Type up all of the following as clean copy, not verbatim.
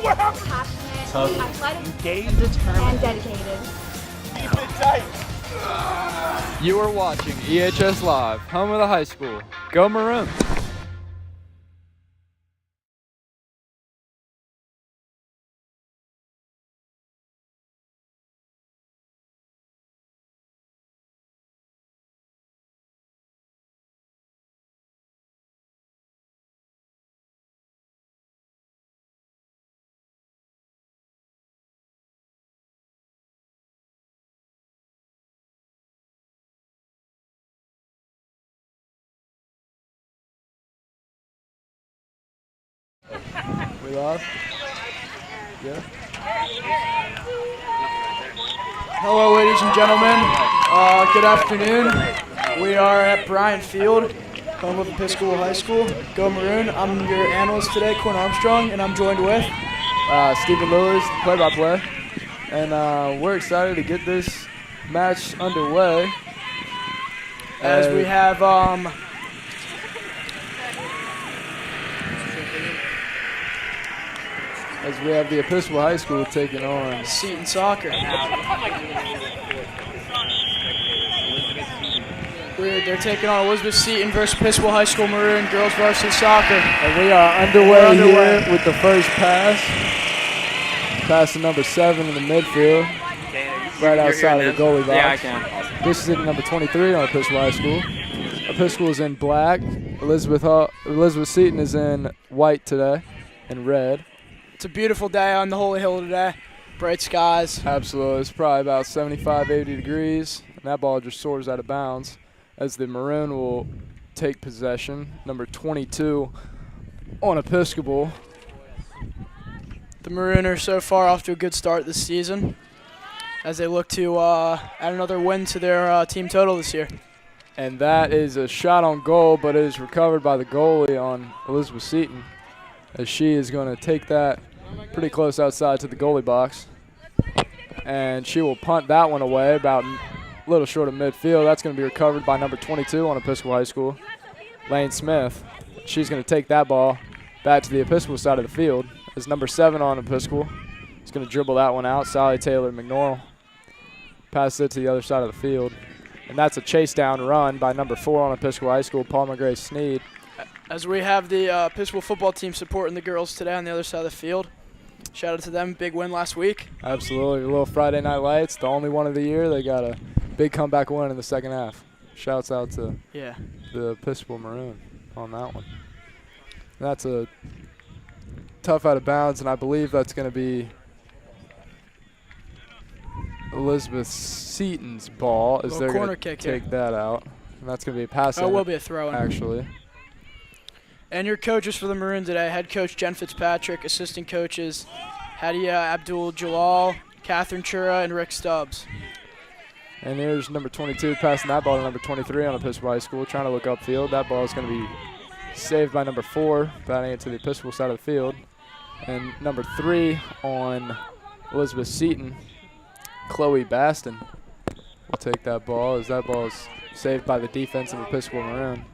passionate, athletic, and determined, and dedicated. Keep it tight. You are watching EHS Live, home of the high school. Go Maroon! We lost? Yeah. Hello, ladies and gentlemen. Good afternoon. We are at Bryant Field, home of Episcopal High School. Go Maroon. I'm your analyst today, Quinn Armstrong, and I'm joined with Stephen Lillers, play-by-play. And we're excited to get this match underway. as we have the Episcopal High School taking on Seton Soccer. They're taking on Elizabeth Seton versus Episcopal High School Maroon girls varsity soccer. And we are underway here with the first pass. Pass to number 7 in the midfield, right outside of the goalie box. Yeah, I can. This is at number 23 on Episcopal High School. Episcopal is in black. Elizabeth Seton is in white today and red. It's a beautiful day on the Holy Hill today. Bright skies. Absolutely. It's probably about 75, 80 degrees. And that ball just soars out of bounds as the Maroon will take possession. Number 22 on Episcopal. The Maroon are so far off to a good start this season as they look to add another win to their team total this year. And that is a shot on goal, but it is recovered by the goalie on Elizabeth Seton, as she is going to take that pretty close outside to the goalie box. And she will punt that one away about a little short of midfield. That's going to be recovered by number 22 on Episcopal High School, Lane Smith. She's going to take that ball back to the Episcopal side of the field. As number 7 on Episcopal is going to dribble that one out. Sally Taylor McNorrell passes it to the other side of the field. And that's a chase down run by number 4 on Episcopal High School, Palmer Grace Sneed. As we have the Episcopal football team supporting the girls today on the other side of the field. Shout out to them. Big win last week. Absolutely. A little Friday Night Lights, the only one of the year. They got a big comeback win in the second half. Shouts out to the Episcopal Maroon on that one. That's a tough out of bounds, and I believe that's going to be Elizabeth Seton's ball as they're going to take that out. And that's going to be a pass. Oh, it will be a throw-in. Actually. And your coaches for the Maroon today, head coach Jen Fitzpatrick, assistant coaches Hadia Abdul-Jalal, Catherine Chura, and Rick Stubbs. And here's number 22 passing that ball to number 23 on Episcopal High School, trying to look upfield. That ball is going to be saved by number 4, batting it to the Episcopal side of the field. And number 3 on Elizabeth Seton, Chloe Baston, will take that ball as that ball is saved by the defense of Episcopal Maroon.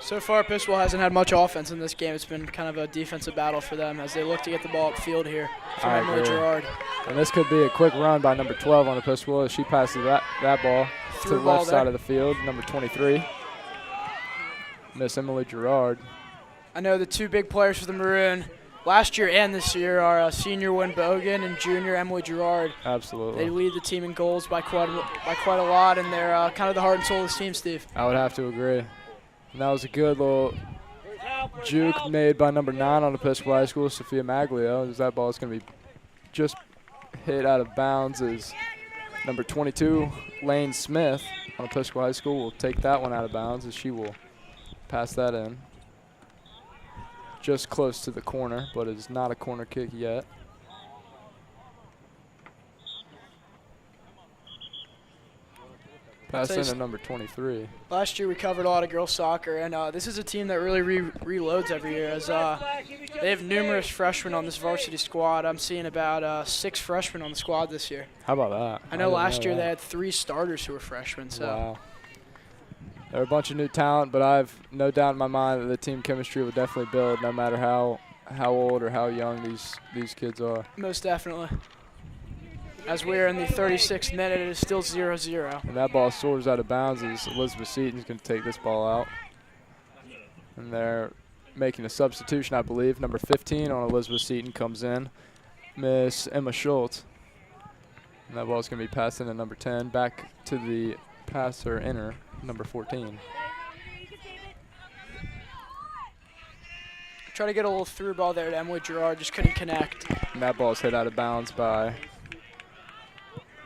So far, Episcopal hasn't had much offense in this game. It's been kind of a defensive battle for them as they look to get the ball upfield here from Emily Gerard. And this could be a quick run by number 12 on Episcopal as she passes that ball to the left side of the field, number 23, Miss Emily Gerard. I know the 2 big players for the Maroon last year and this year are senior Wynn Bogan and junior Emily Gerard. Absolutely. They lead the team in goals by quite a lot, and they're kind of the heart and soul of this team, Steve. I would have to agree. And that was a good little juke made by number 9 on Episcopal High School, Sophia Maglio, as that ball is going to be just hit out of bounds as number 22, Lane Smith on Episcopal High School, will take that one out of bounds as she will pass that in. Just close to the corner, but it is not a corner kick yet. Pass in at number 23. Last year we covered a lot of girls soccer, and this is a team that really reloads every year as they have numerous freshmen on this varsity squad. I'm seeing about 6 freshmen on the squad this year. How about that? I know last year they had 3 starters who were freshmen. So. Wow. They're a bunch of new talent, but I have no doubt in my mind that the team chemistry will definitely build no matter how how old or how young these kids are. Most definitely. As we are in the 36th minute, it is still 0-0. And that ball soars out of bounds as Elizabeth Seton's going to take this ball out. And they're making a substitution, I believe. Number 15 on Elizabeth Seton comes in, Miss Emma Schultz. And that ball's going to be passed into number 10, back to the passer inner, number 14. Try to get a little through ball there to Emily Gerard, just couldn't connect. And that ball's hit out of bounds by,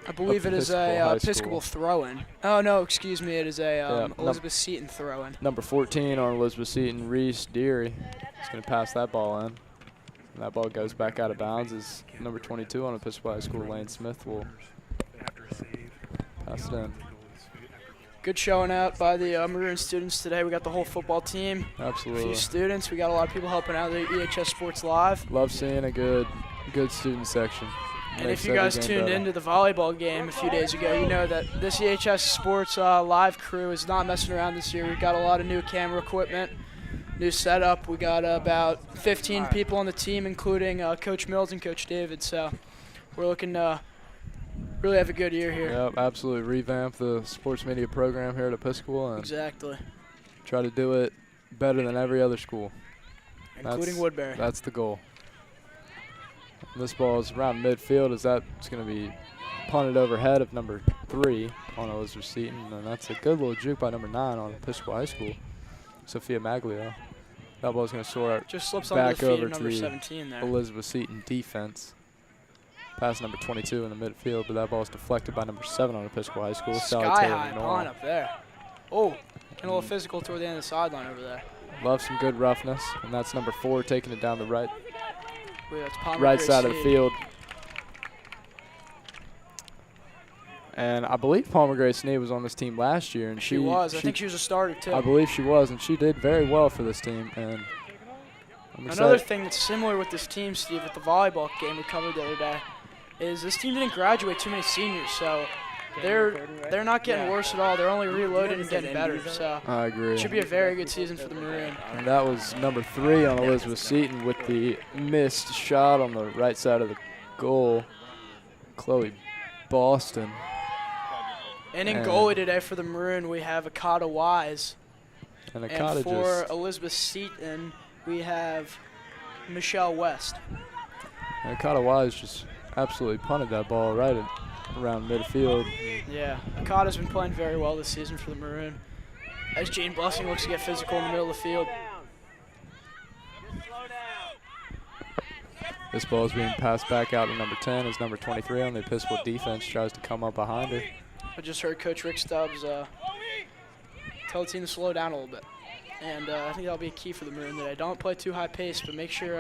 I believe it is a Episcopal throw-in. Oh, no, excuse me. It is a Elizabeth Seton throw-in. Number 14 on Elizabeth Seton, Reese Deary, is going to pass that ball in. And that ball goes back out of bounds as number 22 on Episcopal High School, Lane Smith, will pass it in. Good showing out by the Maroon students today. We got the whole football team. Absolutely. A few students. We got a lot of people helping out the EHS Sports Live. Love seeing a good student section. And if you guys tuned into the volleyball game a few days ago, you know that this EHS Sports Live crew is not messing around this year. We've got a lot of new camera equipment, new setup. We got about 15 people on the team, including Coach Mills and Coach David. So we're looking to really have a good year here. Yep, absolutely. Revamp the sports media program here at Episcopal and exactly. Try to do it better than every other school. Including Woodbury. That's the goal. This ball is around midfield as that's going to be punted overhead of number 3 on Elizabeth Seton. And that's a good little juke by number 9 on Episcopal High School, Sophia Maglio. That ball is going to soar just slips back under the feet over of number to 17 there. Elizabeth Seton defense. Pass number 22 in the midfield, but that ball is deflected by number 7 on Episcopal High School. Sky high pond up there. Oh, and a little physical toward the end of the sideline over there. Love some good roughness, and that's number 4 taking it down the right right side of the field. And I believe Palmer Gray Sneed was on this team last year, and she was. I think she was a starter too. I believe she was, and she did very well for this team. And another thing that's similar with this team, Steve, at the volleyball game we covered the other day, is this team didn't graduate too many seniors, so they're not getting worse at all. They're only reloading and getting better. So I agree. It should be a very good season for the Maroon. And that was number 3 on Elizabeth Seton with the missed shot on the right side of the goal, Chloe Boston. And in goalie today for the Maroon, we have Akata Wise. And for Elizabeth Seton, we have Michelle West. And Akata Wise just absolutely punted that ball right around midfield. Yeah, Akata's been playing very well this season for the Maroon, as Jane Blessing looks to get physical in the middle of the field. This ball is being passed back out to number 10 as number 23 on the Episcopal defense tries to come up behind her. I just heard Coach Rick Stubbs tell the team to slow down a little bit. And I think that'll be a key for the Maroon today. Don't play too high pace, but make sure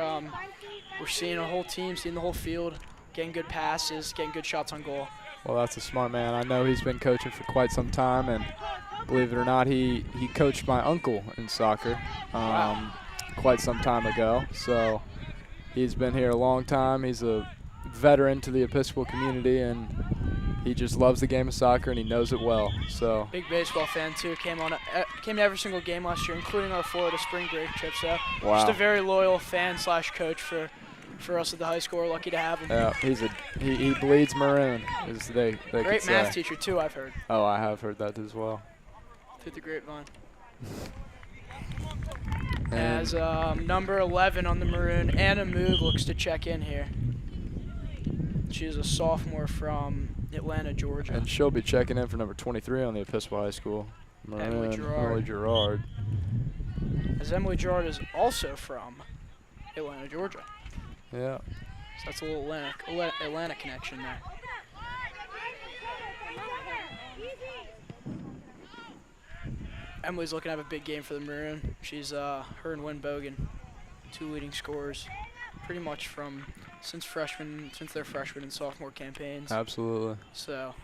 we're seeing a whole team, seeing the whole field, getting good passes, getting good shots on goal. Well, that's a smart man. I know he's been coaching for quite some time, and believe it or not, he coached my uncle in soccer quite some time ago. So he's been here a long time. He's a veteran to the Episcopal community, and he just loves the game of soccer, and he knows it well. So big baseball fan too. Came to every single game last year, including our Florida spring break trip. So just a very loyal fan / coach for us at the high school. We're lucky to have him. Yeah, he bleeds Maroon, as they great math teacher too, I've heard. Oh, I have heard that as well. Through the grapevine. As number 11 on the Maroon, Anna Moog looks to check in here. She's a sophomore from Atlanta, Georgia. And she'll be checking in for number 23 on the Episcopal High School, Maroon, Emily Gerard. As Emily Gerard is also from Atlanta, Georgia. Yeah. So that's a little Atlanta connection there. Emily's looking to have a big game for the Maroon. She's her and Wynn Bogan, 2 leading scorers, pretty much since their freshman and sophomore campaigns. Absolutely. So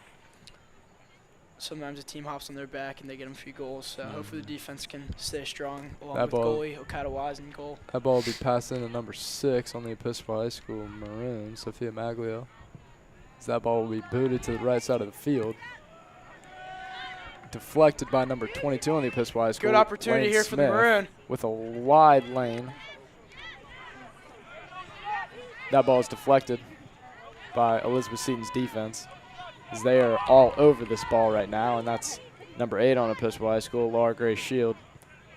sometimes a team hops on their back and they get them a few goals. So hopefully the defense can stay strong along with goalie Okada Wise in goal. That ball will be passed in to number 6 on the Episcopal High School Maroon, Sophia Maglio. As that ball will be booted to the right side of the field. Deflected by number 22 on the Episcopal High School. Good opportunity here for the Maroon. With a wide lane. that ball is deflected by Elizabeth Seton's defense, as they are all over this ball right now, and that's number 8 on Episcopal High School, Laura Grace Shield.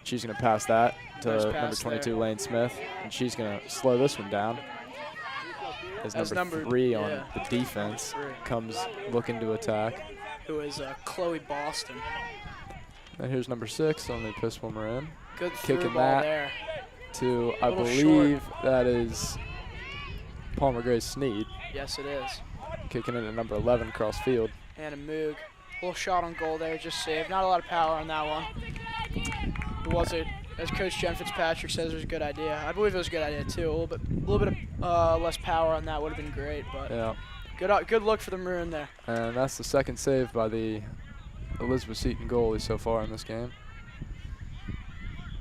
She's going to pass that to number 22, there. Lane Smith, and she's going to slow this one down. As number 3 on the defense comes looking to attack. Who is Chloe Boston. And here's number 6 on the Episcopal Maroon. Good kicking ball that there. To, I believe that is Palmer Grace Sneed. Yes, it is. Kicking it at number 11 cross field. And a Moog. Little shot on goal there, just saved. Not a lot of power on that one. It was as Coach Jen Fitzpatrick says, it was a good idea. I believe it was a good idea too. A little bit of less power on that would have been great, but yeah. Good look for the Maroon there. And that's the second save by the Elizabeth Seton goalie so far in this game.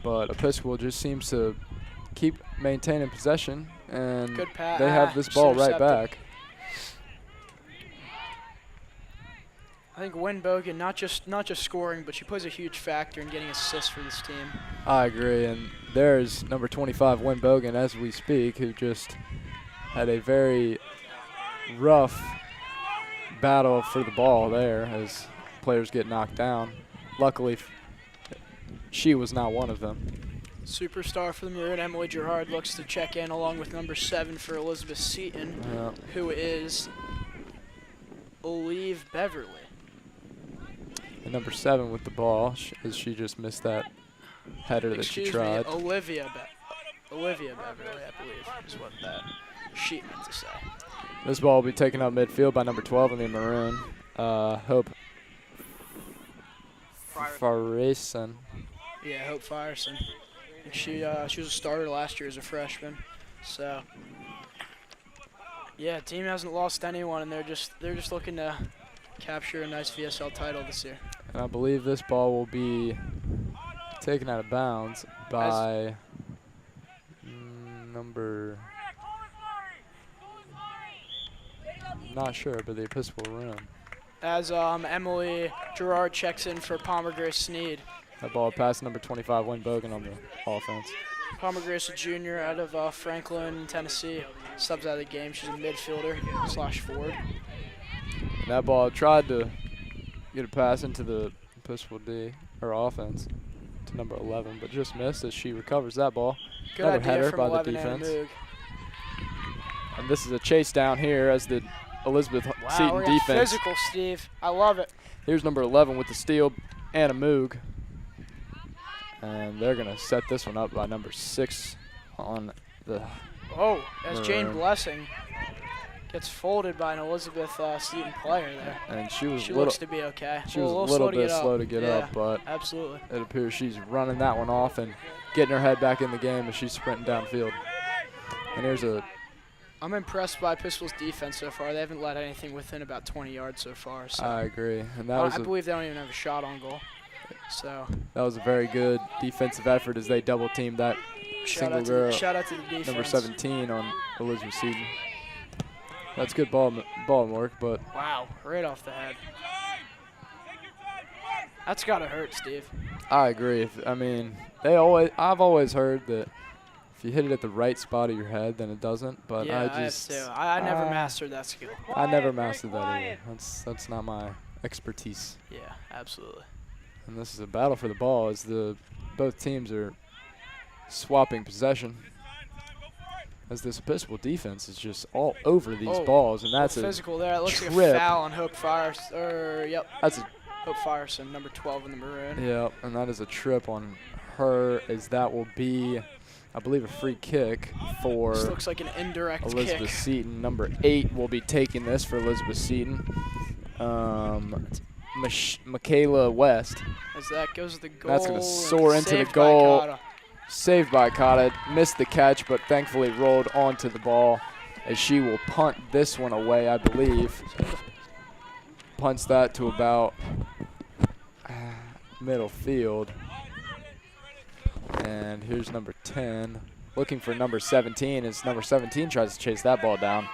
But Episcopal just seems to keep maintaining possession, and they have this ball right back. I think Wynn Bogan, not just scoring, but she plays a huge factor in getting assists for this team. I agree, and there's number 25, Wynn Bogan, as we speak, who just had a very rough battle for the ball there as players get knocked down. Luckily, she was not one of them. Superstar for the Maroon, Emily Gerard, looks to check in along with number 7 for Elizabeth Seton, who is Olive Beverly. And number 7 with the ball, as she just missed that header that she tried. Olivia Beverly, I believe, is what that sheet meant to say. This ball will be taken up midfield by number 12 in the Maroon, Hope Farison. Yeah, Hope Firison. She was a starter last year as a freshman, so yeah, team hasn't lost anyone, and they're just looking to capture a nice VSL title this year. And I believe this ball will be taken out of bounds by number, not sure, but the Episcopal Maroon. As Emily Gerard checks in for Palmer Grace Sneed. That ball passed number 25, Wynn Bogan, on the offense. Palmer Grace, a junior out of Franklin, Tennessee, subs out of the game. She's a midfielder / forward. And that ball tried to get a pass into the Episcopal D, or offense, to number 11, but just missed as she recovers that ball. Good Another idea header from by 11 the defense. And And this is a chase down here as the Elizabeth Seton defense. Physical, Steve. I love it. Here's number 11 with the steal, Anna Moog. And they're going to set this one up by number 6 on the as Jane Blessing gets folded by an Elizabeth Seton player there. And she looks to be okay. She was a little bit slow to get up, but absolutely. It appears she's running that one off and getting her head back in the game as she's sprinting downfield. And here's I'm impressed by Episcopal's defense so far. They haven't let anything within about 20 yards so far. So I agree. And that I believe they don't even have a shot on goal. So that was a very good defensive effort as they double teamed that single girl. Shout out to the defense. Number 17 on Elizabeth Seton. That's good ball work, but wow, right off the head. That's gotta hurt, Steve. I agree. I've always heard that if you hit it at the right spot of your head, then it doesn't. But yeah, I never mastered that skill. I never mastered that either. That's not my expertise. Yeah, absolutely. And this is a battle for the ball as both teams are swapping possession. As this Episcopal defense is just all over these balls, and that's physical there. It looks trip. like a foul on Hope Firison. Yep. That's Hope Firison, number 12 in the Maroon. Yep, and that is a trip on her, as that will be, I believe, a free kick for this looks like an indirect Elizabeth kick. Seton. Number 8 will be taking this for Elizabeth Seton. Michaela West. As that goes to the goal. That's going to soar into the goal. Saved by Cotta. Missed the catch, but thankfully rolled onto the ball as she will punt this one away, I believe. Punts that to about middle field. And here's number 10. Looking for number 17 as number 17 tries to chase that ball down.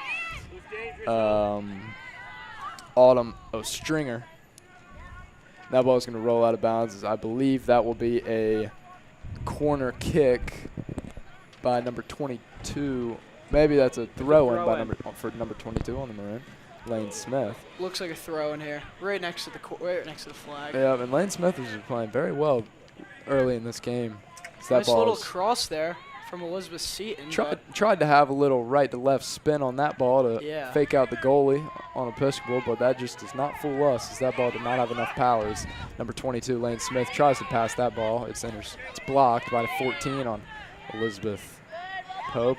Autumn Stringer. That ball is going to roll out of bounds, as I believe that will be a corner kick by number 22, maybe that's a throw-in for number 22 on the Maroon, Lane Smith. Looks like a throw in here, right next to the flag. Yeah, and Lane Smith has been playing very well early in this game. So Nice little cross there from Elizabeth Seton. Tried to have a little right-to-left spin on that ball to fake out the goalie on Episcopal, but that just does not fool us, as that ball did not have enough power. As number 22, Lane Smith, tries to pass that ball. It's blocked by the 14 on Elizabeth Pope,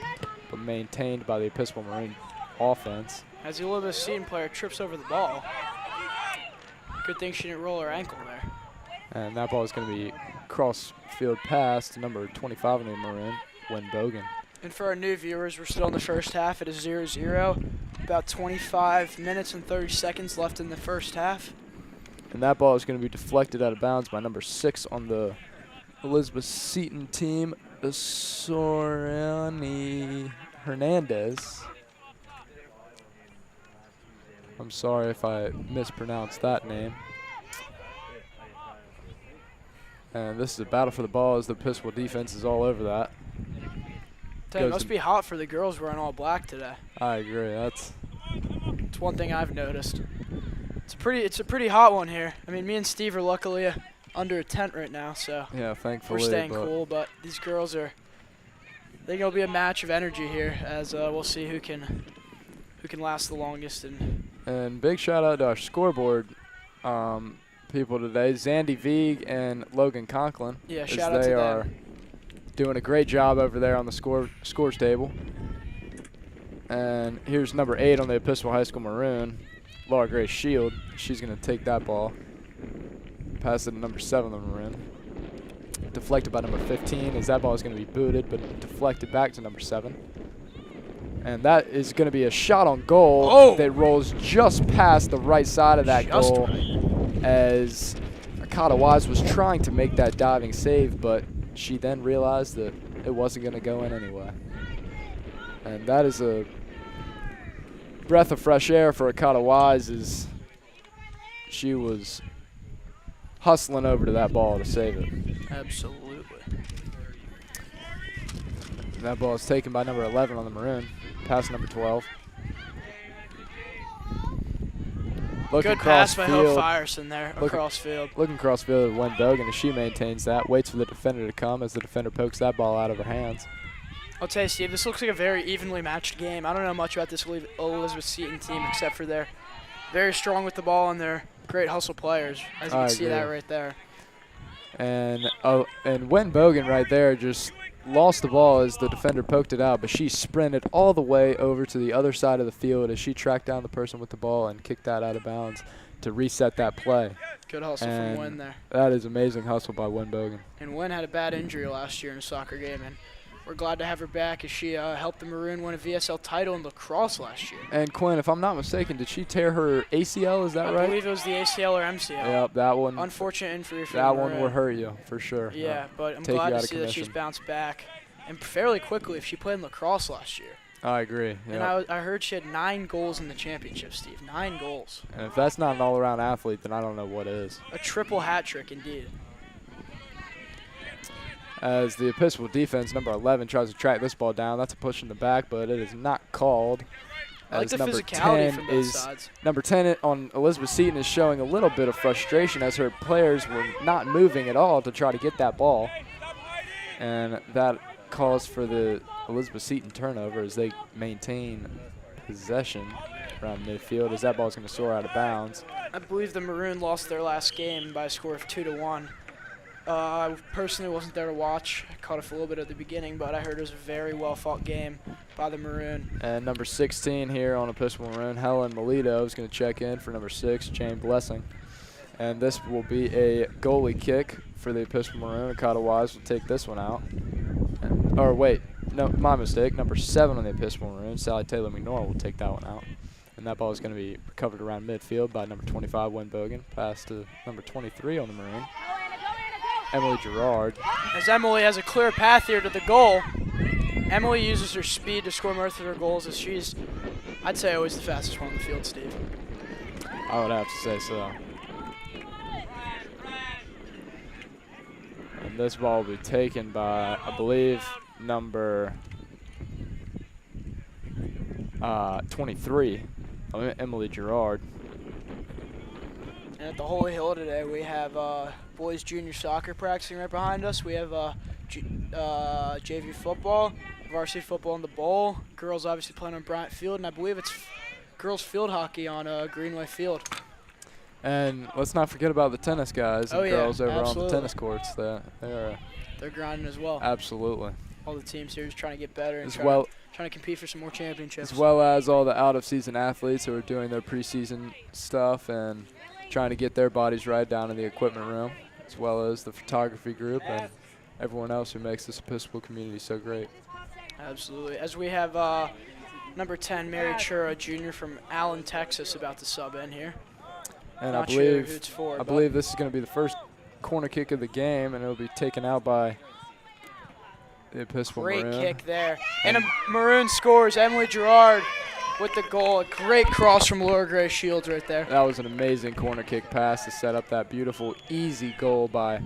but maintained by the Episcopal Maroon offense. As the Elizabeth Seton player trips over the ball. Good thing she didn't roll her ankle there. And that ball is going to be cross-field pass to number 25 on the Maroon, Wynn Bogan. And for our new viewers, we're still in the first half. It is 0-0. About 25 minutes and 30 seconds left in the first half. And that ball is going to be deflected out of bounds by number 6 on the Elizabeth Seton team, Sorani Hernandez. I'm sorry if I mispronounced that name. And this is a battle for the ball as the Episcopal defense is all over that. It must be hot for the girls wearing all black today. I agree. It's one thing I've noticed. It's a pretty hot one here. I mean, me and Steve are luckily under a tent right now, so yeah, thankfully we're staying cool. But these girls are. I think it'll be a match of energy here, as we'll see who can last the longest. And big shout out to our scoreboard people today, Zandy Vieg and Logan Conklin. Yeah, shout out to them. They are doing a great job over there on the scores table. And here's number 8 on the Episcopal High School Maroon, Laura Grace Shield. She's going to take that ball, pass it to number 7 on the Maroon. Deflected by number 15, as that ball is going to be booted, but deflected back to number 7. And that is going to be a shot on goal that rolls just past the right side of that goal, as Akata Wise was trying to make that diving save, but she then realized that it wasn't going to go in anyway. And that is a breath of fresh air for Akata Wise, as she was hustling over to that ball to save it. Absolutely. And that ball is taken by number 11 on the Maroon, past number 12. Good pass by Hope Firestone there, across field. Looking cross field at Wynn Bogan, as she maintains that, waits for the defender to come as the defender pokes that ball out of her hands. I'll tell you, Steve, this looks like a very evenly matched game. I don't know much about this Elizabeth Seton team except for they're very strong with the ball and they're great hustle players, as you can see that right there. And Wynn Bogan right there just lost the ball as the defender poked it out, but she sprinted all the way over to the other side of the field as she tracked down the person with the ball and kicked that out of bounds to reset that play. Good hustle from Wynn there. That is amazing hustle by Wynn Bogan. And Wynn had a bad injury last year in a soccer game, and we're glad to have her back as she helped the Maroon win a VSL title in lacrosse last year. And Quinn, if I'm not mistaken, did she tear her ACL? Is that right? I believe it was the ACL or MCL. Yep, that one. Unfortunate injury for that one will hurt you for sure. Yeah, but I'm glad to see that she's bounced back, and fairly quickly if she played in lacrosse last year. I agree. And I heard she had 9 goals in the championship, Steve. 9 goals. And if that's not an all-around athlete, then I don't know what is. A triple hat trick, indeed. As the Episcopal defense, number 11, tries to track this ball down. That's a push in the back, but it is not called. I like the physicality from both sides. Number 10 on Elizabeth Seton is showing a little bit of frustration as her players were not moving at all to try to get that ball. And that calls for the Elizabeth Seton turnover as they maintain possession around midfield, as that ball is going to soar out of bounds. I believe the Maroon lost their last game by a score of 2-1. I personally wasn't there to watch. I caught it for a little bit at the beginning, but I heard it was a very well-fought game by the Maroon. And number 16 here on Episcopal Maroon, Helen Melito, is going to check in for number 6, Jane Blessing. And this will be a goalie kick for the Episcopal Maroon. Akata Wise will take this one out. Or wait, no, my mistake. Number 7 on the Episcopal Maroon, Sally Taylor McNorr, will take that one out. And that ball is going to be recovered around midfield by number 25, Wynn Bogan. Pass to number 23 on the Maroon, Emily Gerard. As Emily has a clear path here to the goal. Emily uses her speed to score most of her goals, as she's, I'd say, always the fastest one on the field, Steve. I would have to say so. And this ball will be taken by, I believe, number 23, Emily Gerard. And at the Holy Hill today, we have boys junior soccer practicing right behind us. We have JV football, varsity football in the bowl. Girls obviously playing on Bryant Field, and I believe it's girls field hockey on Greenway Field. And let's not forget about the tennis guys and girls over on the tennis courts. They're grinding as well. Absolutely. All the teams here just trying to get better and trying to compete for some more championships. As well as all the out-of-season athletes who are doing their preseason stuff and trying to get their bodies right down in the equipment room, as well as the photography group and everyone else who makes this Episcopal community so great. Absolutely. As we have number 10, Mary Chura, junior from Allen, Texas, about to sub in here. And Not sure who it's for, I believe this is going to be the first corner kick of the game, and it'll be taken out by the Episcopal Maroon. Great kick there. And a Maroon scores. Emily Gerard with the goal. A great cross from Laura Gray Shields right there. That was an amazing corner kick pass to set up that beautiful, easy goal by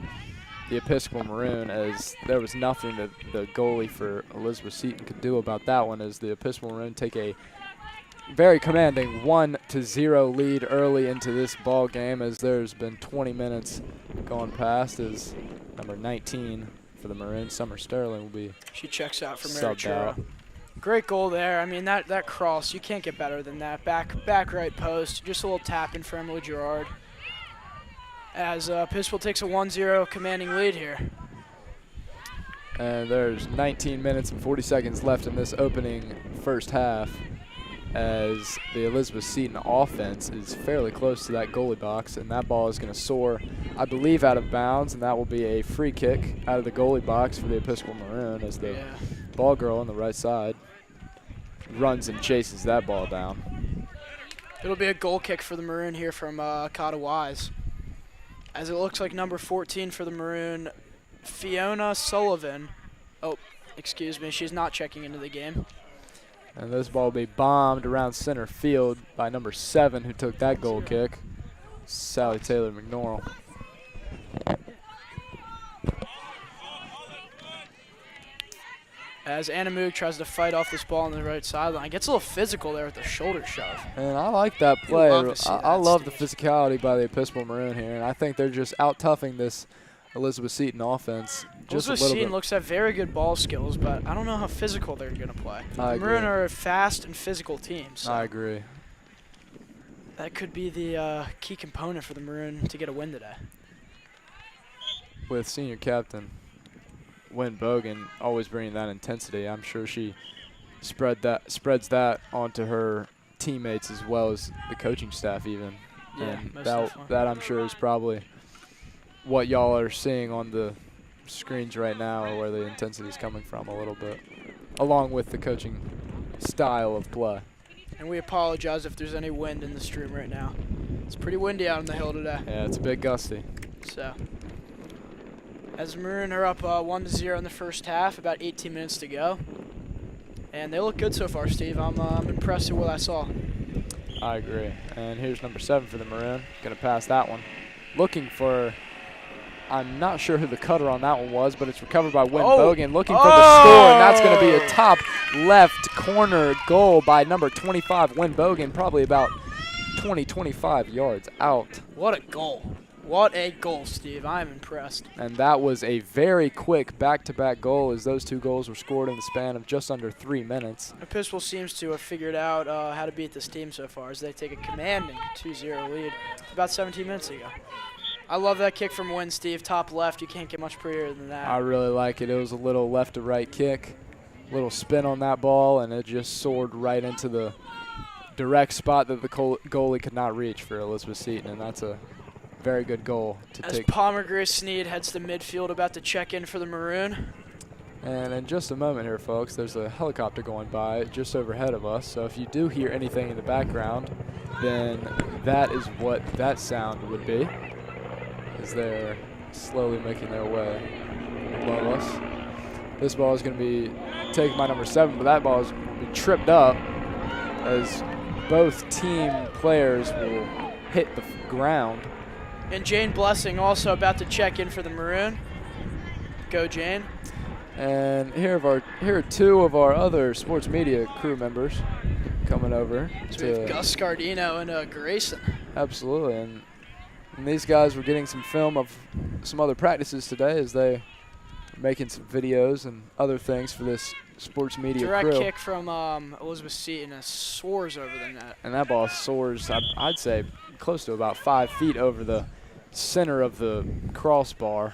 the Episcopal Maroon, as there was nothing that the goalie for Elizabeth Seton could do about that one, as the Episcopal Maroon take a very commanding 1-0 lead early into this ball game, as there's been 20 minutes going past, as number 19 for the Maroon, Summer Sterling, will be She checks out for Mary subbed out. Chura. Great goal there. I mean, that cross, you can't get better than that. Back right post, just a little tap in for Emily Gerard. As Episcopal takes a 1-0 commanding lead here. And there's 19 minutes and 40 seconds left in this opening first half, as the Elizabeth Seton offense is fairly close to that goalie box, and that ball is going to soar, I believe, out of bounds, and that will be a free kick out of the goalie box for the Episcopal Maroon, as the ball girl on the right side runs and chases that ball down. It'll be a goal kick for the Maroon here from Cotta Wise, as it looks like number 14 for the Maroon, Fiona Sullivan. Oh, excuse me, she's not checking into the game. And this ball will be bombed around center field by number 7, who took that goal kick, Sally Taylor McNorrell. As Anna Moog tries to fight off this ball on the right sideline. Gets a little physical there with the shoulder shove. And I like that play. I love the Steve. physicality by the Episcopal Maroon here, and I think they're just out-toughing this Elizabeth Seton offense just a little bit. Seton looks to have very good ball skills, but I don't know how physical they're going to play. The Maroon are a fast and physical team. So I agree. that could be the key component for the Maroon to get a win today. With senior captain Wynn Bogan always bringing that intensity, I'm sure she spreads that onto her teammates as well as the coaching staff even. Yeah, and most that definitely. I'm sure is probably what y'all are seeing on the screens right now, or where the intensity is coming from a little bit, along with the coaching style of play. And we apologize if there's any wind in the stream right now. It's pretty windy out on the hill today. Yeah, it's a bit gusty. So, as the Maroon are up 1-0 in the first half, about 18 minutes to go. And they look good so far, Steve. I'm impressed with what I saw. I agree. And here's number 7 for the Maroon. Going to pass that one. Looking for, I'm not sure who the cutter on that one was, but it's recovered by Wynn Bogan. Looking for the score, and that's going to be a top left corner goal by number 25, Wynn Bogan, probably about 20, 25 yards out. What a goal. What a goal, Steve. I'm impressed. And that was a very quick back-to-back goal, as those 2 goals were scored in the span of just under 3 minutes. Episcopal seems to have figured out how to beat this team so far, as they take a commanding 2-0 lead about 17 minutes ago. I love that kick from Wynn, Steve. Top left. You can't get much prettier than that. I really like it. It was a little left-to-right kick, little spin on that ball, and it just soared right into the direct spot that the goalie could not reach for Elizabeth Seton, and that's a very good goal to As take. Palmer Grace Sneed heads to midfield, about to check in for the Maroon. And in just a moment here, folks, there's a helicopter going by just overhead of us. So if you do hear anything in the background, then that is what that sound would be, as they're slowly making their way above us. This ball is going to be taken by number 7, but that ball is going to be tripped up, as both team players will hit the ground. And Jane Blessing also about to check in for the Maroon. Go, Jane. And here are 2 of our other sports media crew members coming over. So we have Gus Scardino and Grayson. Absolutely, and these guys were getting some film of some other practices today as they were making some videos and other things for this sports media Direct crew. kick from Elizabeth Seton and soars over the net. And that ball soars, I'd say, close to about 5 feet over the center of the crossbar.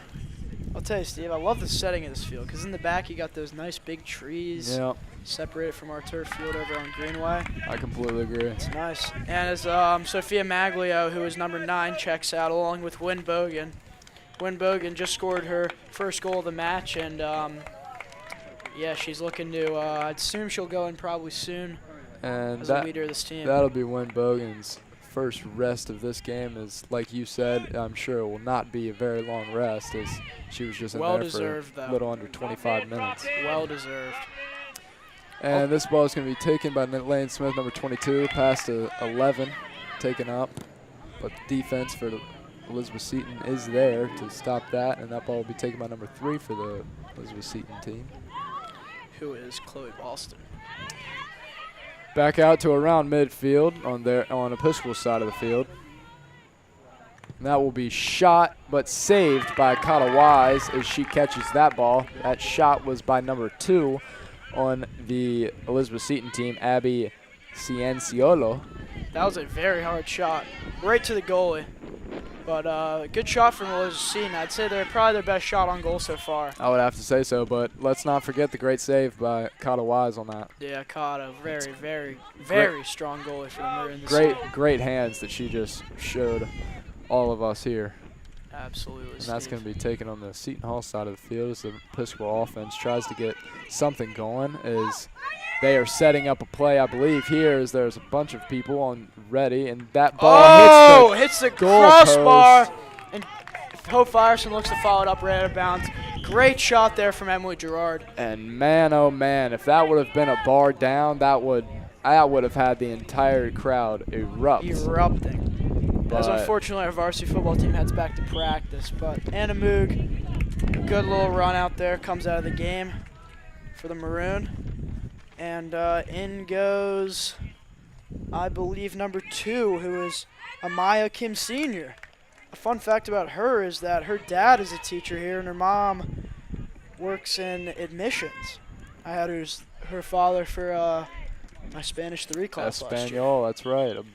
I'll tell you, Steve, I love the setting of this field because in the back you got those nice big trees separated from our turf field over on Greenway. I completely agree. It's nice. And as Sophia Maglio, who is number 9, checks out along with Wynn Bogan. Wynn Bogan just scored her first goal of the match, and yeah, she's looking to, I'd assume she'll go in probably soon And as a leader of this team. That'll be Wynn Bogan's first rest of this game. Is like you said, I'm sure it will not be a very long rest as she was just in there for a little under 25 minutes. Well deserved. And this ball is going to be taken by Lane Smith, number 22, pass to 11, taken up. But the defense for Elizabeth Seton is there to stop that, and that ball will be taken by number 3 for the Elizabeth Seton team, who is Chloe Boston. Back out to around midfield on Episcopal's side of the field. And that will be shot but saved by Kata Wise as she catches that ball. That shot was by number 2 on the Elizabeth Seton team, Abby Cienciolo. That was a very hard shot, right to the goalie. But good shot from Elizabeth Seton. I'd say they're probably their best shot on goal so far. I would have to say so, but let's not forget the great save by Kata Wise on that. Yeah, Kata, very strong goalie for the Maroon. Great hands that she just showed all of us here. Absolutely, And that's going to be taken on the Seton Hall side of the field as the Episcopal offense tries to get something going as they are setting up a play, I believe, here as there's a bunch of people on ready, and that ball hits the goal crossbar, post. and Hope Firestone looks to follow it up right out of bounds. Great shot there from Emily Gerard. And man, oh man, if that would have been a bar down, that would have had the entire crowd Erupting. As unfortunately our varsity football team heads back to practice, but Anna Moog, good little run out there, comes out of the game for the Maroon. And in goes, I believe, number 2, who is Amaya Kim Sr. A fun fact about her is that her dad is a teacher here and her mom works in admissions. I had her father for my Spanish 3 class last year. Espanol, that's right. A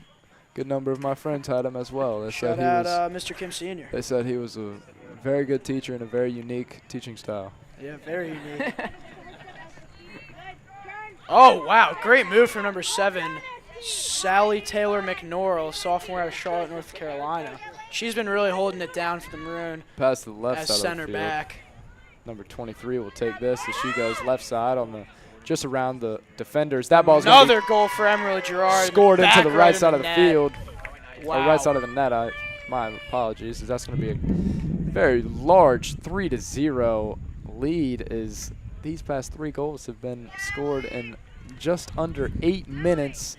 good number of my friends had him as well. They Shout out Mr. Kim Sr. They said he was a very good teacher and a very unique teaching style. Yeah, very unique. Oh, wow. Great move from number 7, Sally Taylor McNorrell, sophomore out of Charlotte, North Carolina. She's been really holding it down for the Maroon. Pass to the left as side center of the field. back. Number 23 will take this as she goes left side on the just around the defenders. That ball's another goal for Emily Gerard. Scored into the right side of the field. Wow. Or right side of the net. My apologies. As that's going to be a very large 3-0 lead. Is these past 3 goals have been scored in just under 8 minutes.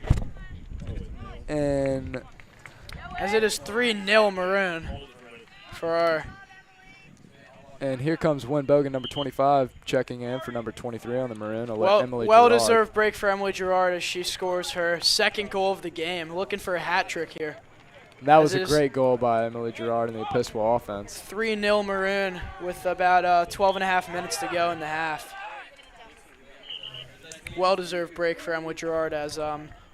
And as it is 3-0 Maroon for our. And here comes Wynn Bogan, number 25, checking in for number 23 on the Maroon. Well-deserved break for Emily Gerard as she scores her second goal of the game. Looking for a hat trick here. That was a great goal by Emily Gerard in the Episcopal offense. 3-0 Maroon with about 12 and a half minutes to go in the half. Well-deserved break for Emily Gerard as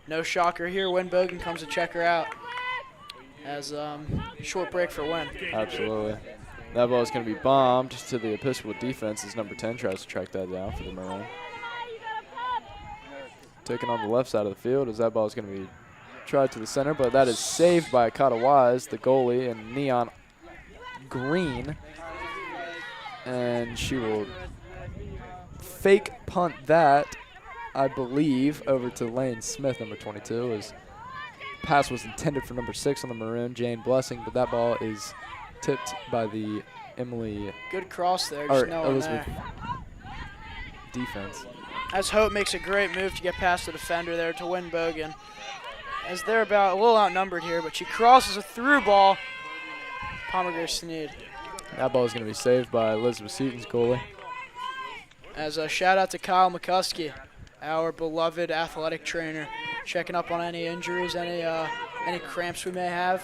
no shocker here. Wynn Bogan comes to check her out as short break for Wynn. Absolutely. That ball is going to be bombed to the Episcopal defense as number 10 tries to track that down for the Maroon. Taken on the left side of the field as that ball is going to be tried to the center, but that is saved by Kata Wise, the goalie, in neon green. And she will fake punt that, I believe, over to Lane Smith, number 22, as pass was intended for number 6 on the Maroon, Jane Blessing, but that ball is tipped by the Emily. Good cross there, just no one Elizabeth there. Defense. As Hope makes a great move to get past the defender there to Wynn Bogan. As they're about a little outnumbered here, but she crosses a through ball. Pomegranate Sneed. That ball is going to be saved by Elizabeth Seton's goalie. As a shout out to Kyle McCuskey, our beloved athletic trainer checking up on any injuries, any cramps we may have.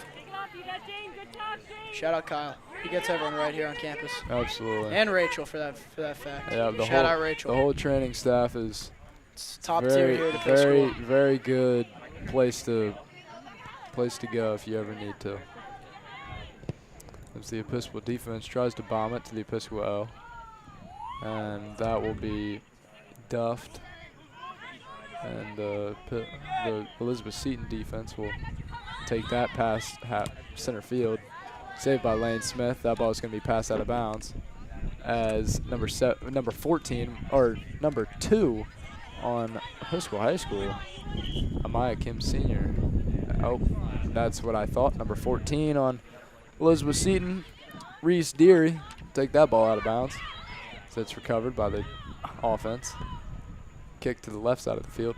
Shout out Kyle. He gets everyone right here on campus. Absolutely. And Rachel for that fact. Yeah, Shout out Rachel. The whole training staff is It's top tier here at the very, school. very good place to go if you ever need to. As the Episcopal defense tries to bomb it to the Episcopal O, and that will be duffed. And the Elizabeth Seton defense will take that past center field. Saved by Lane Smith. That ball is going to be passed out of bounds as number 14 or number 2 on Episcopal High School, Amaya Kim Sr. Oh, that's what I thought. Number 14 on Elizabeth Seton, Reese Deary. Take that ball out of bounds. So it's recovered by the offense. Kick to the left side of the field.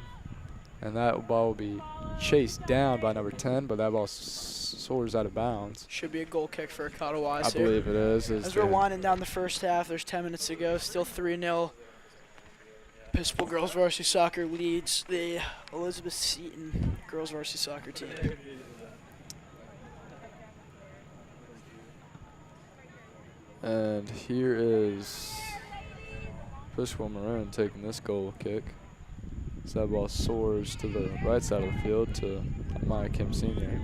And that ball will be chased down by number 10, but that ball soars out of bounds. Should be a goal kick for Ottawa. I believe it is. As we're winding down the first half, there's 10 minutes to go. Still 3-0. Episcopal Girls Varsity Soccer leads the Elizabeth Seton Girls Varsity Soccer team. And here is Episcopal Maroon taking this goal kick. So that ball soars to the right side of the field to Maya Kim Sr.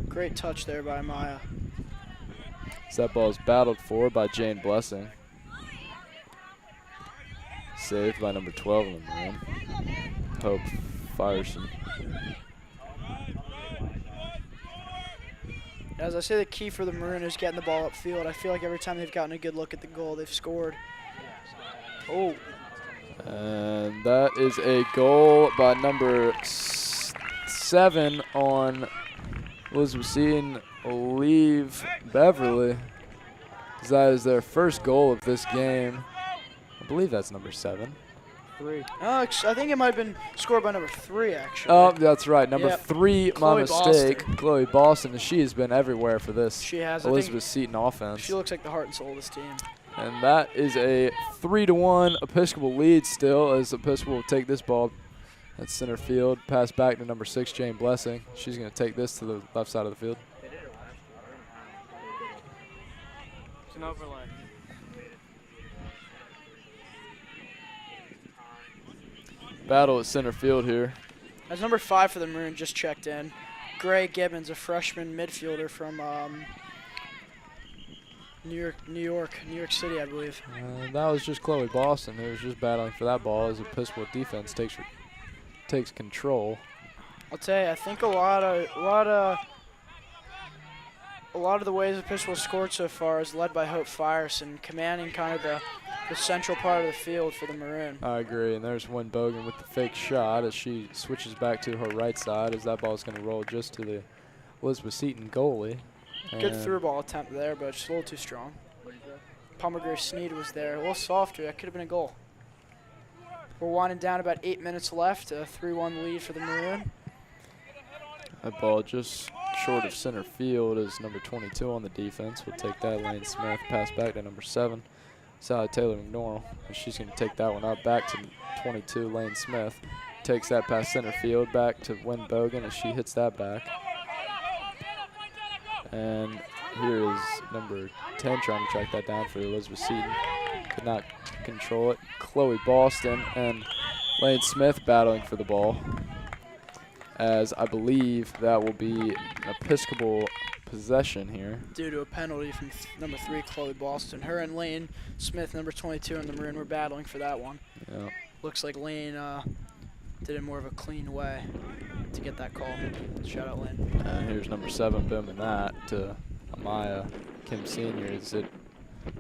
Great touch there by Maya. So that ball is battled for by Jane Blessing. Saved by number 12 in the Maroon. Hope Firestone. As I say, the key for the Maroon is getting the ball upfield. I feel like every time they've gotten a good look at the goal, they've scored. Oh. And that is a goal by number 7 on Elizabeth Seton, Leave Beverly. That is their first goal of this game. I believe that's number 7. 3. I think it might have been scored by number 3, actually. Oh, that's right. Number 3, my mistake. Boston. Chloe Boston. She has been everywhere for this She has. Elizabeth Seton offense. She looks like the heart and soul of this team. And that is a 3-1 Episcopal lead still, as Episcopal will take this ball at center field. Pass back to number 6, Jane Blessing. She's going to take this to the left side of the field. It's an overlay. Battle at center field here. As number 5 for the Maroon just checked in, Gray Gibbons, a freshman midfielder from New York City, I believe. That was just Chloe Boston, who was just battling for that ball as Episcopal defense takes control. I'll tell you, I think a lot of the ways Episcopal scored so far is led by Hope Firestone, commanding kind of the central part of the field for the Maroon. I agree, and there's Wynn Bogan with the fake shot as she switches back to her right side, as that ball is going to roll just to the Elizabeth Seton goalie. Good through ball attempt there, but just a little too strong. Pomegranate Sneed was there, a little softer. That could have been a goal. We're winding down, about 8 minutes left. A 3-1 lead for the Maroon. That ball just short of center field is number 22 on the defense. We'll take that. Lane Smith pass back to number 7, Sally Taylor McNorrell. And she's going to take that one up back to 22, Lane Smith. Takes that past center field back to Wynn Bogan as she hits that back. And here is number 10 trying to track that down for Elizabeth Seton. Could not control it. Chloe Boston and Lane Smith battling for the ball, as I believe that will be an Episcopal possession here. Due to a penalty from number 3, Chloe Boston. Her and Lane Smith, number 22, and the Maroon were battling for that one. Yeah. Looks like Lane did it more of a clean way to get that call. Shout out Lane. And here's number 7 booming that to Amaya Kim Sr. As it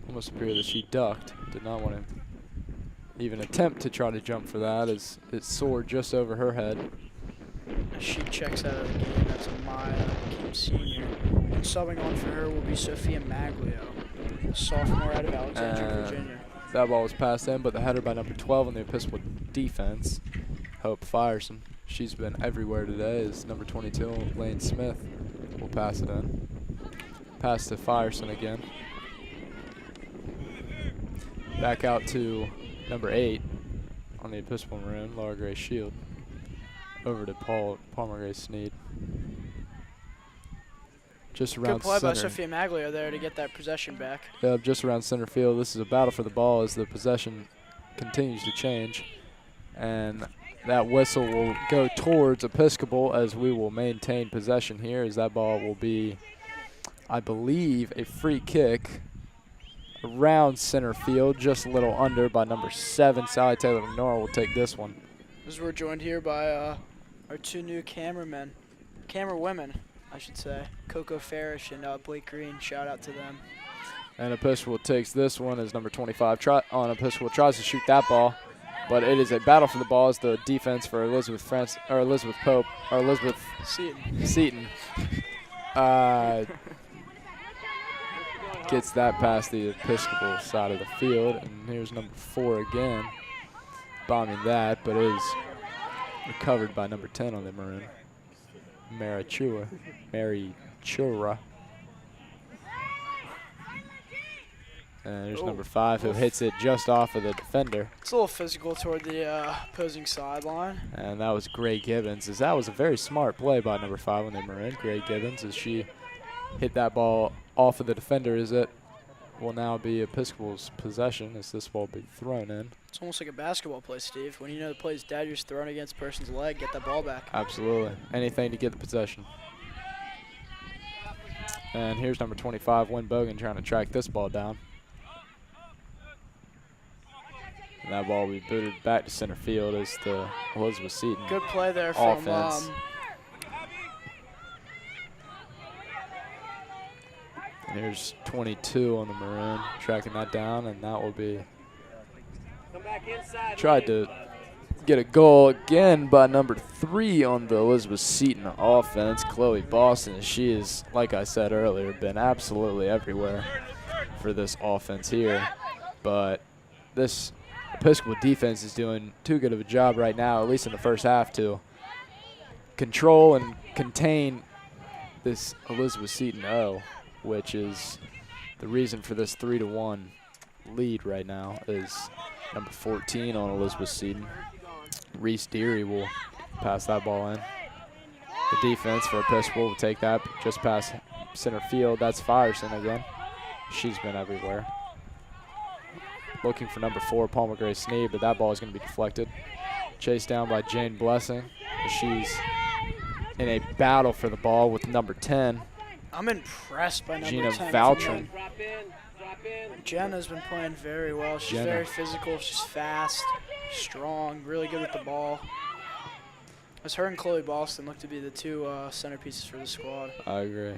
almost appeared that she ducked. Did not want to even attempt to try to jump for that, as it soared just over her head. She checks out of the game. That's Amaya Kim Sr. And subbing on for her will be Sophia Maglio, a sophomore out of Alexandria, Virginia. That ball was passed in, but the header by number 12 on the Episcopal defense, Hope Firestone. She's been everywhere today, as number 22, Lane Smith, will pass it in. Pass to Firestone again. Back out to number 8 on the Episcopal Maroon, Laura Gray Shield. over to Palmer Gray Sneed. Just Good around play by center. Sophia Maglio there to get that possession back. Yep, just around center field. This is a battle for the ball as the possession continues to change. And that whistle will go towards Episcopal as we will maintain possession here, as that ball will be, I believe, a free kick around center field, just a little under by number 7. Sally Taylor McNorrell will take this one. As we're joined here by our 2 new camera women, I should say, Coco Farish and Blake Green. Shout out to them. And Episcopal takes this one as number 25 Episcopal tries to shoot that ball, but it is a battle for the ball as the defense for Elizabeth Seton gets that past the Episcopal side of the field. And here's number 4 again, bombing that, but it is recovered by number 10 on the Maroon, Mary Chura. And there's number 5 who hits it just off of the defender. It's a little physical toward the opposing sideline. And that was Gray Gibbons, as that was a very smart play by number 5 on the Maroon, Gray Gibbons, as she hit that ball off of the defender, as it will now be Episcopal's possession as this ball will be thrown in. It's almost like a basketball play, Steve. When you know the play's dead, you're just throwing against a person's leg, get that ball back. Absolutely. Anything to get the possession. And here's number 25, Wynn Bogan, trying to track this ball down. And that ball will be booted back to center field as the Elizabeth Seton good play there from offense. And here's 22 on the Maroon, tracking that down, and that will be tried to get a goal again by number 3 on the Elizabeth Seton offense, Chloe Boston. She is, like I said earlier, been absolutely everywhere for this offense here. But this Episcopal defense is doing too good of a job right now, at least in the first half, to control and contain this Elizabeth Seton O, which is the reason for this 3-1 lead right now, is number 14 on Elizabeth Seton. Reese Deary will pass that ball in. The defense for Episcopal will take that just past center field. That's Firestone again. She's been everywhere. Looking for number 4, Palmer Gray Sneed, but that ball is going to be deflected. Chased down by Jane Blessing. She's in a battle for the ball with number 10. I'm impressed by number Gina 10. Valtrin. Jenna's been playing very well. She's very physical. She's fast, strong, really good with the ball. As her and Chloe Boston look to be the 2 centerpieces for the squad. I agree.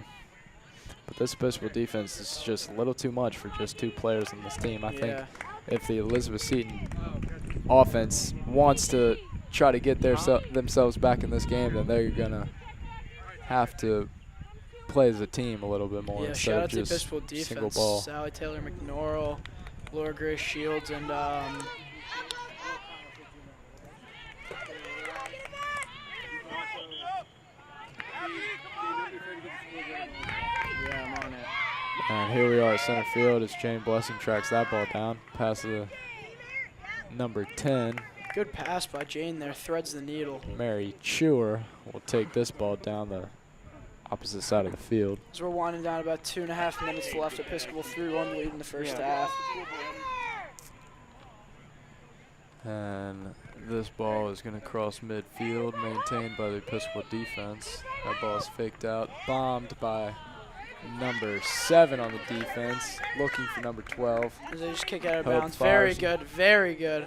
But this Episcopal defense is just a little too much for just 2 players on this team. I think if the Elizabeth Seton offense wants to try to get themselves back in this game, then they're going to have to play as a team a little bit more instead of just Episcopal defense. single ball. Sally Taylor McNorrell, Laura Grace Shields, and And here we are at center field as Jane Blessing tracks that ball down past the number 10. Good pass by Jane there, threads the needle. Mary Chewer will take this ball down the opposite side of the field. As we're winding down, about 2.5 minutes left, Episcopal 3-1 lead in the first half. And this ball is going to cross midfield, maintained by the Episcopal defense. That ball is faked out, bombed by number 7 on the defense, looking for number 12. As they just kick out of bounds. Very good, very good.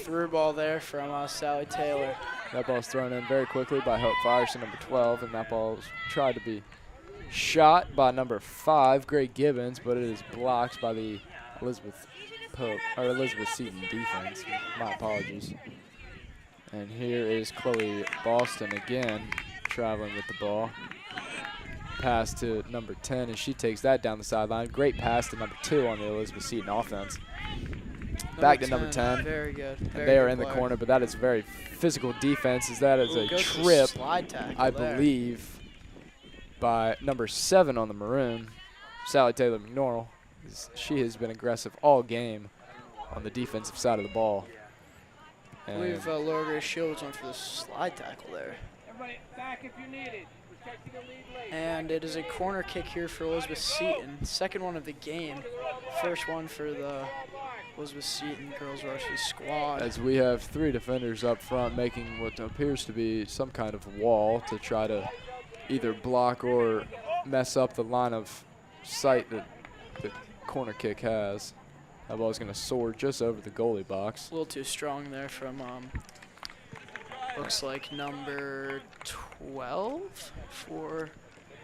Through ball there from Sally Taylor. That ball's thrown in very quickly by Hope Firestone, number 12, and that ball was tried to be shot by number 5, Gray Gibbons, but it is blocked by the Elizabeth Seton defense. My apologies. And here is Chloe Boston again, traveling with the ball. Pass to number 10, and she takes that down the sideline. Great pass to number 2 on the Elizabeth Seton offense. Back to number 10. Very good. They are in the corner, but that is very physical defense, as that is a trip, I believe, by number 7 on the Maroon, Sally Taylor McNorrell. She has been aggressive all game on the defensive side of the ball. I believe Lower Gray Shields went for the slide tackle there. Everybody back if you need it. Protecting the lead late. And it is a corner kick here for Elizabeth Seton. Second one of the game. First one for the Elizabeth Seton girls varsity squad. As we have 3 defenders up front making what appears to be some kind of wall to try to either block or mess up the line of sight that the corner kick has. That ball is going to soar just over the goalie box. A little too strong there from, looks like number 12 for...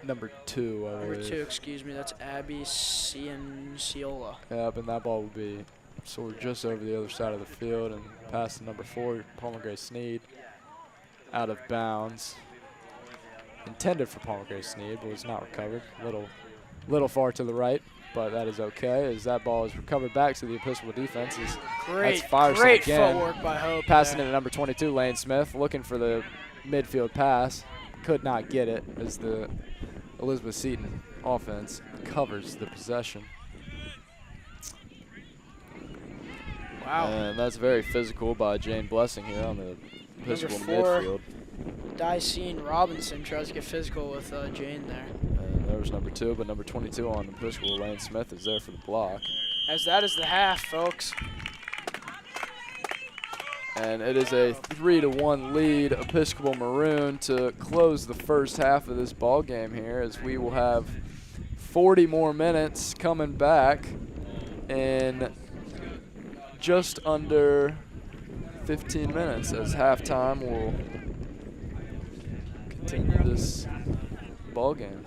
Number 2, I Number believe. 2, excuse me, that's Abby Cianciola. Yep, and that ball will be soared just over the other side of the field and past the number 4, Palmer Gray Sneed, out of bounds. Intended for Palmer Gray Sneed, but was not recovered. Little far to the right, but that is okay as that ball is recovered back to the Episcopal defense. Great again, footwork by Hope. Passing it to number 22, Lane Smith, looking for the midfield pass. Could not get it as the Elizabeth Seton offense covers the possession. Wow. And that's very physical by Jane Blessing here on the Episcopal midfield. Dicene Robinson tries to get physical with Jane there. And there was number 2, but number 22 on the Episcopal, Lane Smith, is there for the block. As that is the half, folks. And it is a 3-1 lead, Episcopal Maroon, to close the first half of this ball game here, as we will have 40 more minutes coming back in just under 15 minutes, as halftime will continue this ball game.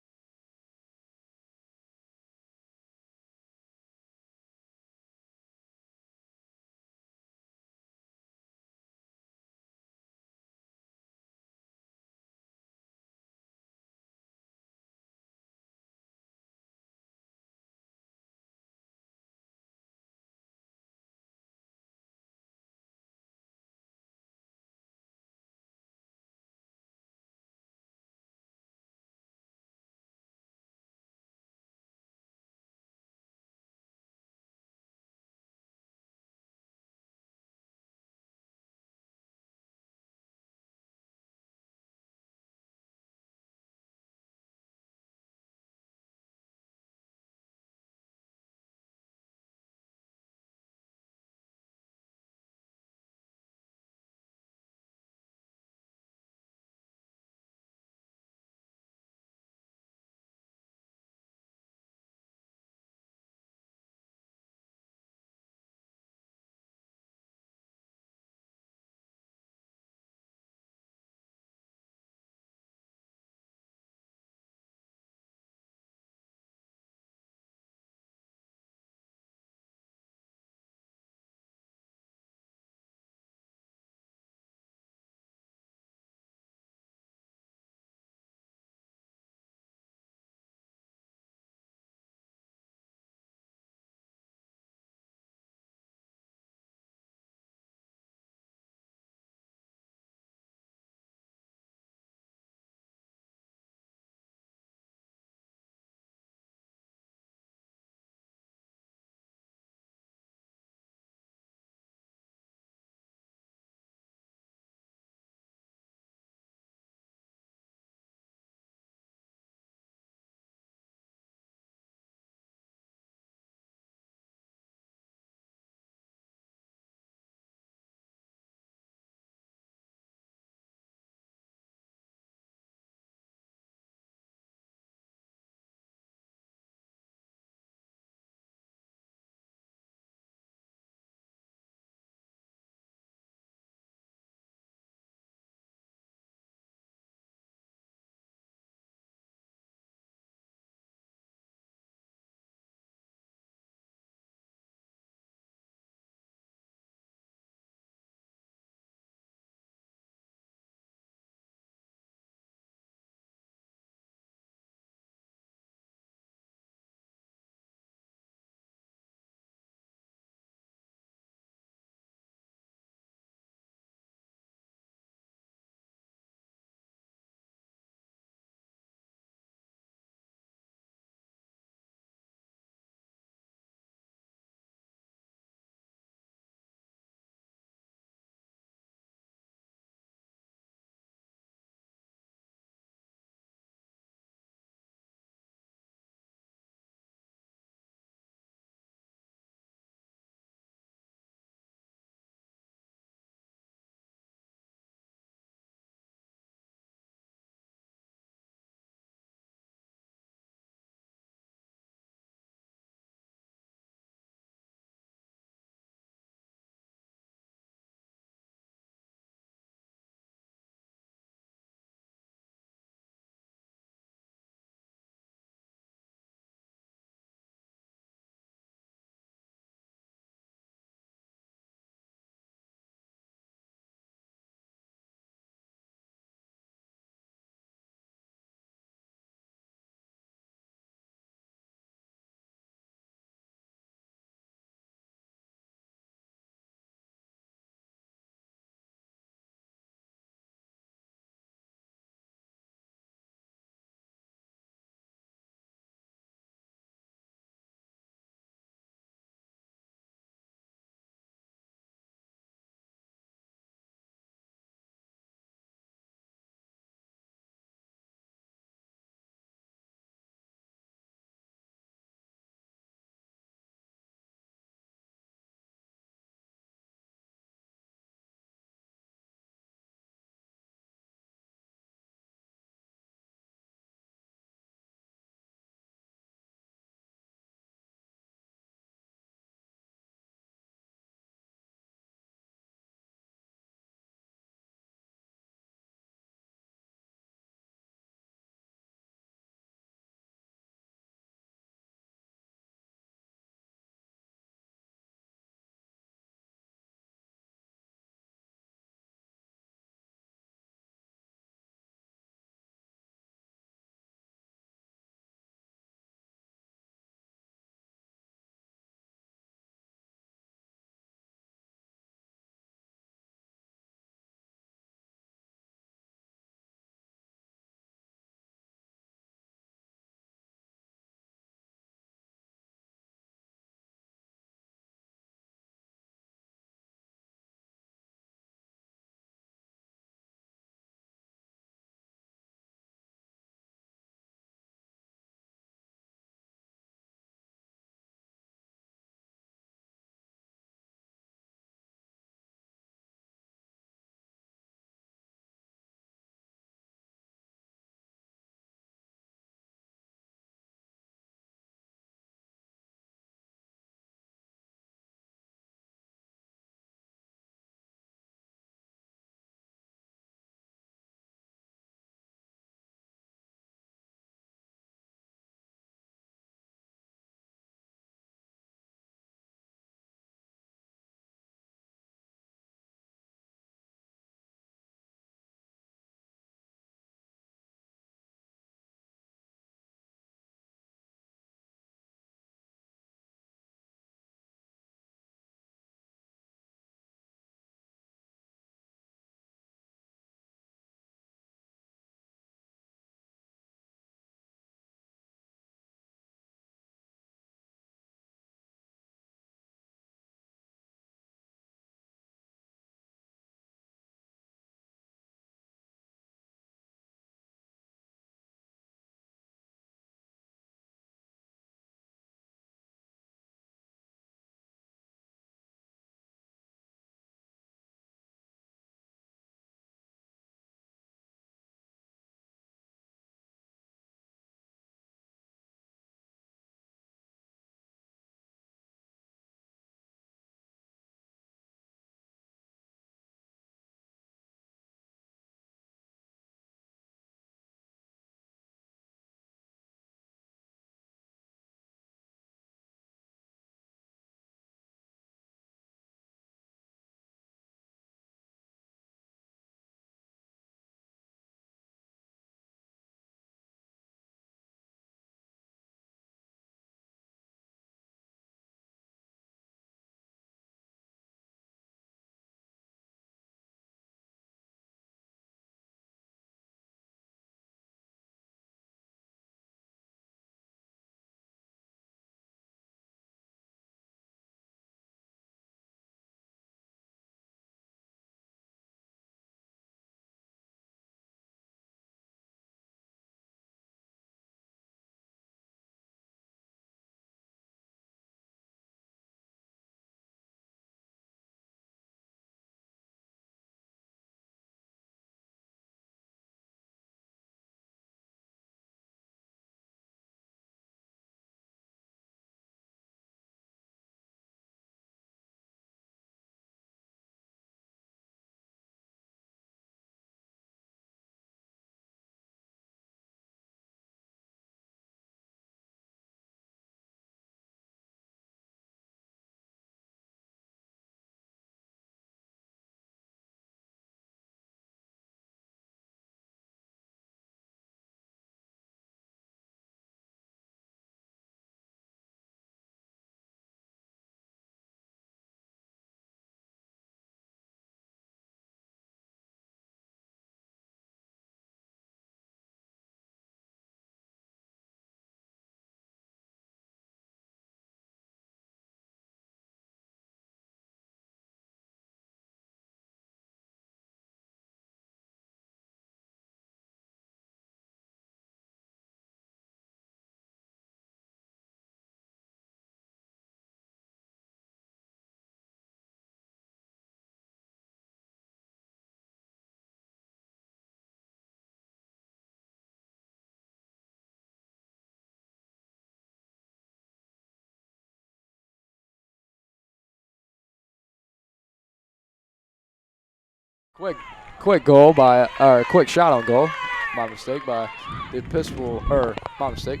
Quick goal by, or quick shot on goal. My mistake by the Episcopal, or my mistake,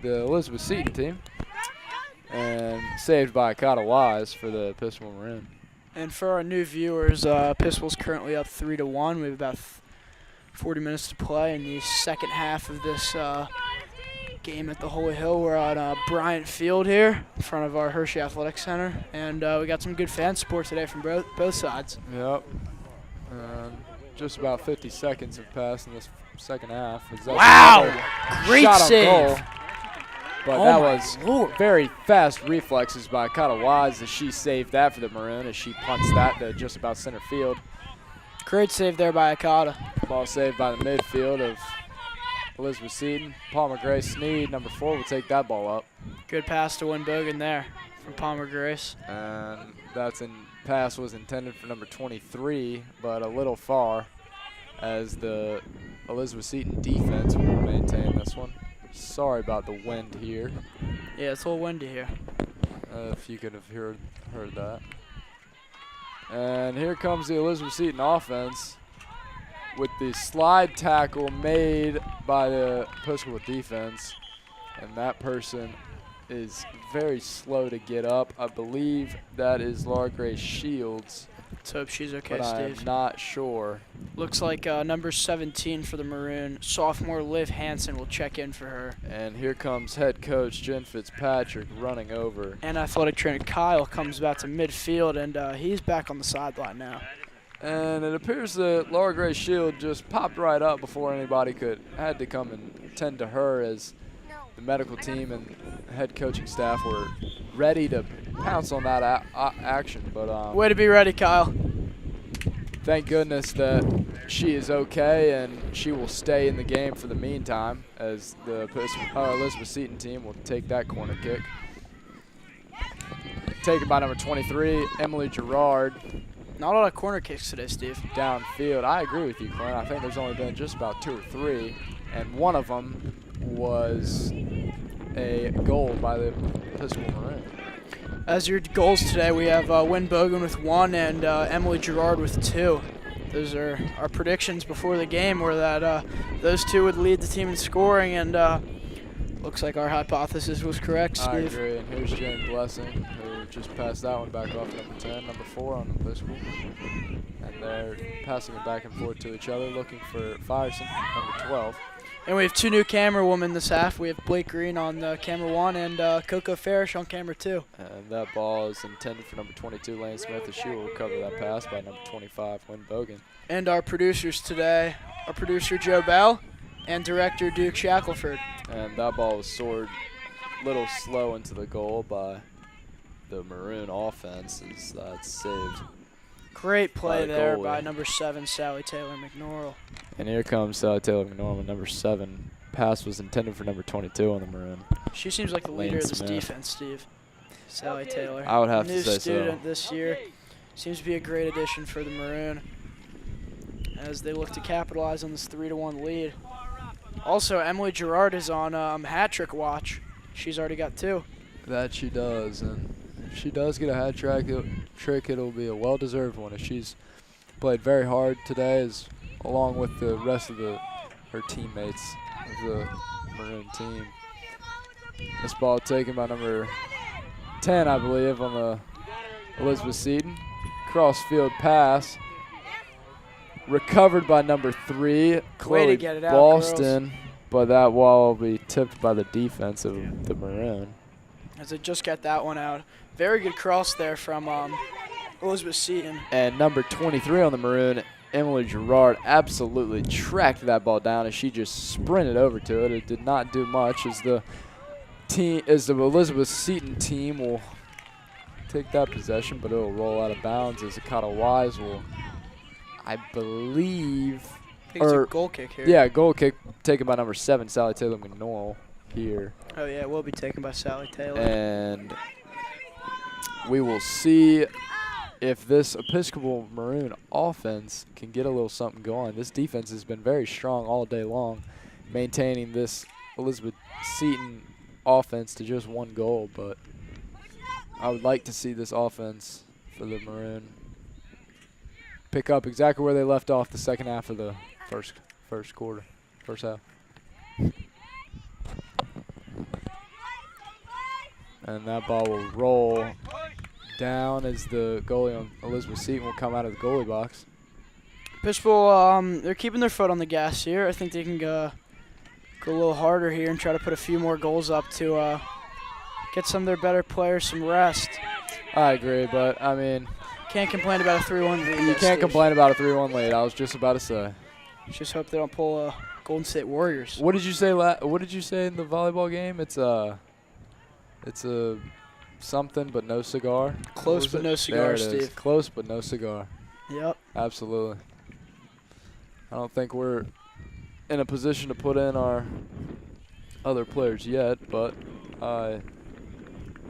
the Elizabeth Seton team. And saved by Akata Wise for the Episcopal Maroon. And for our new viewers, Episcopal's currently up 3-1. We have about 40 minutes to play in the second half of this game at the Holy Hill. We're on Bryant Field here in front of our Hershey Athletic Center. And we got some good fan support today from both sides. Yep. Just about 50 seconds have passed in this second half. Wow! Great shot save. On goal, but Oh that my was Lord. very fast reflexes by Akata Wise as she saved that for the Maroon as she punts that to just about center field. Great save there by Akata. Ball saved by the midfield of Elizabeth Seton. Palmer Grace Sneed, number 4, will take that ball up. Good pass to Winbogan there from Palmer Grace. And pass was intended for number 23, but a little far as the Elizabeth Seton defense will maintain this one. Sorry about the wind here. Yeah, it's a little windy here. If you could have heard that. And here comes the Elizabeth Seton offense with the slide tackle made by the Episcopal defense. And that person is very slow to get up. I believe that is Laura Grace Shields. Let's hope she's okay, but Steve. I'm not sure. Looks like number 17 for the Maroon, sophomore Liv Hansen, will check in for her. And here comes head coach Jen Fitzpatrick running over. And athletic trainer Kyle comes back to midfield, and he's back on the sideline now. And it appears that Laura Grace Shield just popped right up before anybody had to come and tend to her as the medical team and head coaching staff were ready to pounce on that action. But way to be ready, Kyle. Thank goodness that she is okay and she will stay in the game for the meantime as the Elizabeth Seton team will take that corner kick. Taken by number 23, Emily Gerard. Not a lot of corner kicks today, Steve. Downfield. I agree with you, Clint. I think there's only been just about 2 or 3, and one of them was a goal by the Episcopal Maroon. As your goals today, we have Winbogan with 1 and Emily Gerard with 2. Those are our predictions before the game, were that those 2 would lead the team in scoring, and looks like our hypothesis was correct, Steve. I agree, and here's Jane Blessing, who just passed that one back off number 10, number 4 on the Episcopal. And they're passing it back and forth to each other, looking for Firesen, number 12. And we have 2 new camera women this half. We have Blake Green on camera 1 and Coco Farish on camera 2. And that ball is intended for number 22, Lane Smith, as she will recover that pass by number 25, Wynn Bogan. And our producers today, our producer Joe Bell and director Duke Shackelford. And that ball was soared a little slow into the goal by the Maroon offense as that's saved. Great play there goalie by number 7, Sally Taylor McNorrell. And here comes Taylor McNorman, number 7. Pass was intended for number 22 on the Maroon. She seems like the Lane leader of this Smith. defense, Steve. Sally Taylor. I would have to New say student so. this year. Seems to be a great addition for the Maroon as they look to capitalize on this 3-1 lead. Also, Emily Gerard is on hat trick watch. She's already got 2. That she does, and if she does get a hat trick, it'll be a well-deserved one. As she's played very hard today, along with the rest of her teammates of the Maroon team. This ball taken by number 10, I believe, on the Elizabeth Seton. Cross-field pass. Recovered by number 3, Chloe get it out, Boston, but that ball will be tipped by the defense of the Maroon. As they just got that one out. Very good cross there from Elizabeth Seton. And number 23 on the Maroon, Emily Gerard, absolutely tracked that ball down as she just sprinted over to it. It did not do much as the Elizabeth Seton team will take that possession, but it will roll out of bounds as Akata Wise will, I believe, I think it's a goal kick here. Yeah, goal kick taken by number 7, Sally Taylor McNorrell here. Oh, yeah, it will be taken by Sally Taylor. And we will see if this Episcopal Maroon offense can get a little something going. This defense has been very strong all day long, maintaining this Elizabeth Seton offense to just 1 goal, but I would like to see this offense for the Maroon pick up exactly where they left off the second half of the first half. And that ball will roll down as the goalie on Elizabeth Seton will come out of the goalie box. Pittsburgh, they're keeping their foot on the gas here. I think they can go a little harder here and try to put a few more goals up to get some of their better players some rest. I agree, but, I mean, can't complain about a 3-1 lead. you can't complain about a 3-1 lead. I was just about to say. Just hope they don't pull a Golden State Warriors. What did you say? What did you say in the volleyball game? It's a something but no cigar. Close but no cigar, there it Steve. is. Close but no cigar. Yep. Absolutely. I don't think we're in a position to put in our other players yet, but I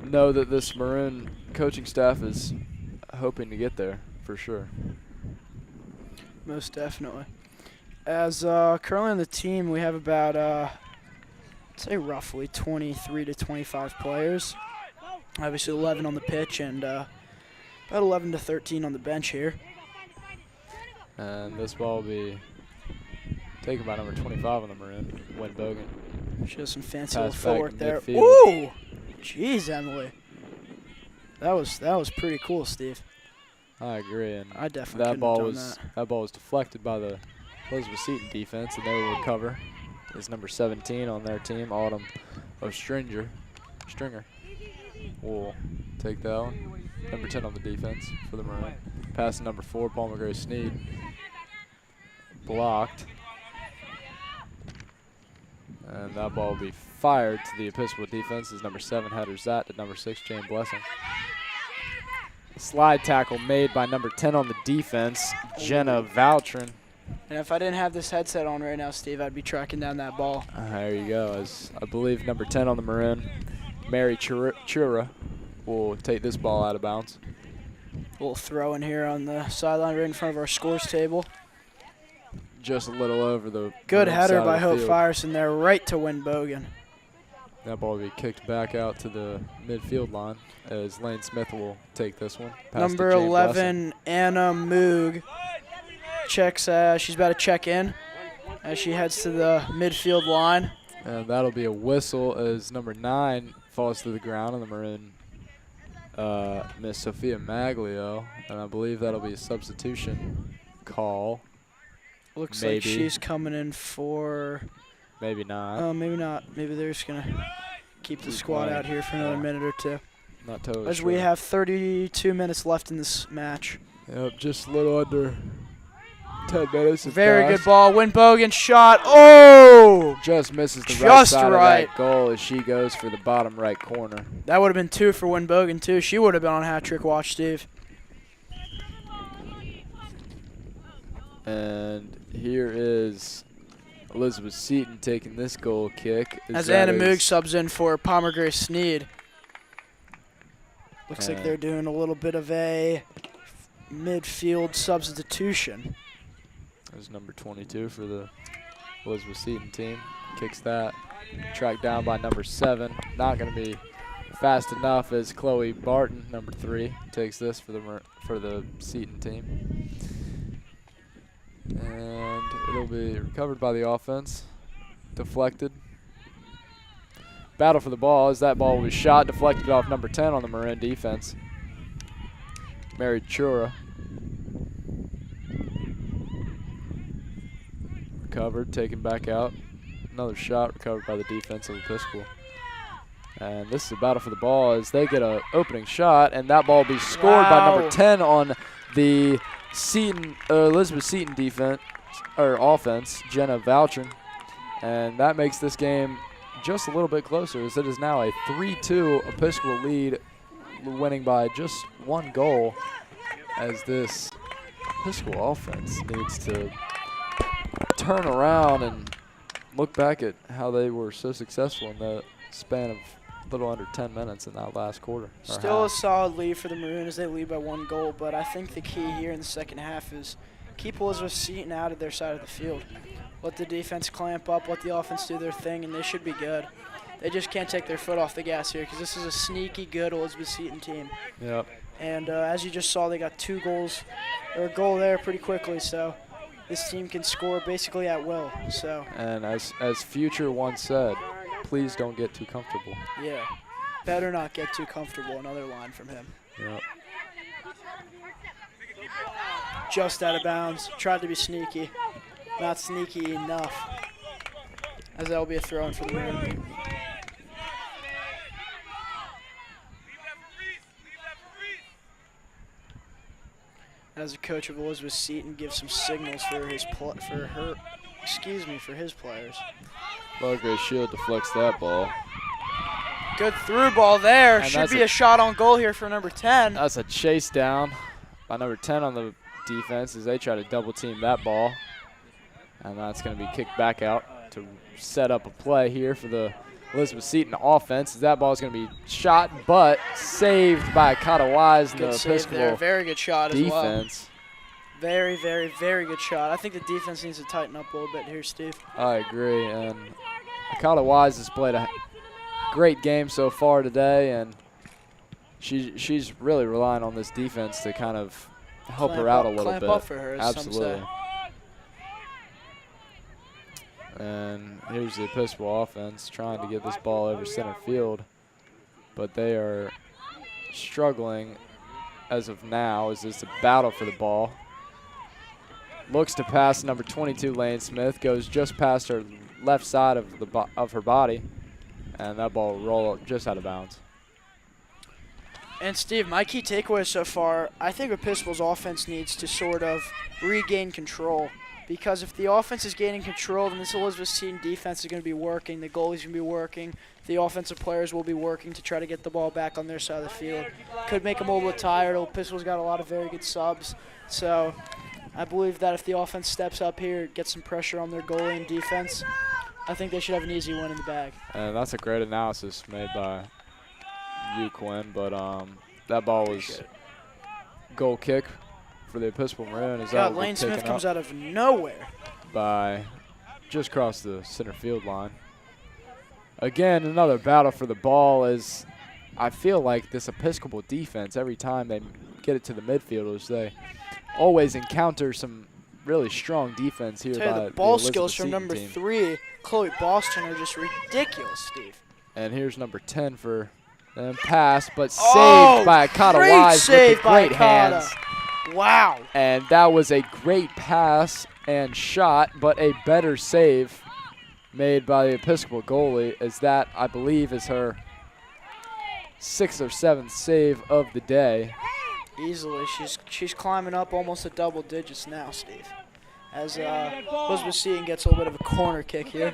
know that this Maroon coaching staff is hoping to get there for sure. Most definitely. As currently on the team, we have about, I'd say roughly 23 to 25 players. Obviously 11 on the pitch and about 11 to 13 on the bench here. And this ball will be taken by number 25 on the Maroon, Wynn Bogan. She has some fancy Pass little footwork back there. midfield. Ooh! Jeez, Emily. That was pretty cool, Steve. I agree, and I definitely that couldn't ball have was done that ball was deflected by the Elizabeth Seton defense, and they will recover. Is number 17 on their team, Autumn Stringer will take that one. Number 10 on the defense for the Maroon. Pass to number 4, Palmer Gray Sneed. Blocked. And that ball will be fired to the Episcopal defense as number 7, Heather Zatt, to number 6, Jane Blessing. Slide tackle made by number 10 on the defense, Jenna Valtrin. And if I didn't have this headset on right now, Steve, I'd be tracking down that ball. There you go. As I believe number 10 on the Maroon, Mary Chura, will take this ball out of bounds. A little throw in here on the sideline right in front of our scores table. Just a little over the Good Maroon header side by of the Hope field. Fyerson there, right to Wynn Bogan. That ball will be kicked back out to the midfield line as Lane Smith will take this one. Pass Number to Jane 11, Anna Moog, checks. She's about to check in as she heads to the midfield line. Blessing. And that'll be a whistle as number 9 falls to the ground on the Maroon, Miss Sophia Maglio, and I believe that'll be a substitution call. Looks Maybe. like she's coming in for. Maybe not. Maybe not. Maybe they're just gonna keep the Keep squad playing. out here for another minute or two. Not totally As sure. we have 32 minutes left in this match. Yep, just a little under 10 minutes. have Very passed. good ball. Wynn Bogan shot. Oh! Just misses the right Just side right. of that goal as she goes for the bottom right corner. That would have been 2 for Wynn Bogan, too. She would have been on hat trick watch, Steve. And here is Elizabeth Seton taking this goal kick. As Anna Moog subs in for Palmer Gray Sneed. Looks like they're doing a little bit of a midfield substitution. There's number 22 for the Elizabeth Seton team. Kicks that. Tracked down by number 7. Not going to be fast enough as Chloe Barton, number 3, takes this for the Seton team. And it'll be recovered by the offense. Deflected. Battle for the ball as that ball will be shot. Deflected off number 10 on the Maroon defense. Mary Chura. Recovered, taken back out. Another shot recovered by the defense of Episcopal. And this is a battle for the ball as they get an opening shot, and that ball will be scored by number 10 on the Seton, Elizabeth Seton defense or offense, Jenna Valtrin, and that makes this game just a little bit closer as it is now a 3-2 Episcopal lead, winning by just 1 goal as this Episcopal offense needs to turn around and look back at how they were so successful in the span of a little under 10 minutes in that last quarter. Still a solid lead for the Maroon as they lead by 1 goal, but I think the key here in the second half is keep Elizabeth Seton out of their side of the field. Let the defense clamp up, let the offense do their thing, and they should be good. They just can't take their foot off the gas here because this is a sneaky good Elizabeth Seton team. Yep. And as you just saw, they got 2 goals, or a goal there pretty quickly. So this team can score basically at will. So. And as Future once said, please don't get too comfortable. Yeah. Better not get too comfortable. Another line from him. Yep. Just out of bounds. Tried to be sneaky. Not sneaky enough. As that will be a throw in for the Maroon. As a coach of Elizabeth Seton gives some signals for his players. Belgrade Shield deflects that ball. Good through ball there. And Should be a shot on goal here for number 10. That's a chase down by number 10 on the defense as they try to double team that ball. And that's going to be kicked back out to set up a play here for the Elizabeth Seton offense. As that ball is going to be shot, but saved by Kata Wise in the Episcopal very good shot defense. As well. Very, very, very good shot. I think the defense needs to tighten up a little bit here, Steve. I agree. And Kata Wise has played a great game so far today, and she's really relying on this defense to kind of help her out a little bit. Clamp up for her, as absolutely. some say. And here's the Episcopal offense trying to get this ball over center field, but they are struggling as of now as it's a battle for the ball. Looks to pass number 22, Lane Smith, goes just past her left side of her body, and that ball will roll just out of bounds. And Steve, my key takeaway so far, I think Episcopal's offense needs to sort of regain control. Because if the offense is gaining control, then this Elizabeth Seton defense is going to be working. The goalie's going to be working. The offensive players will be working to try to get the ball back on their side of the field. Could make them a little bit tired. Episcopal's got a lot of very good subs. So I believe that if the offense steps up here, gets some pressure on their goalie and defense, I think they should have an easy win in the bag. And that's a great analysis made by you, Quinn. But that ball was goal kick for the Episcopal Maroon. Lane Smith comes out of nowhere. By just across the center field line. Again, another battle for the ball as I feel like this Episcopal defense, every time they get it to the midfielders, they always encounter some really strong defense here by the ball the skills from Seton number team. 3, Chloe Boston, are just ridiculous, Steve. And here's number 10 for them. Pass, but saved by Kata Wise with the great hands. Wow. And that was a great pass and shot, but a better save made by the Episcopal goalie, as that, I believe, is her 6th or 7th save of the day. Easily. She's climbing up almost to double digits now, Steve. As Elizabeth Seton gets a little bit of a corner kick here.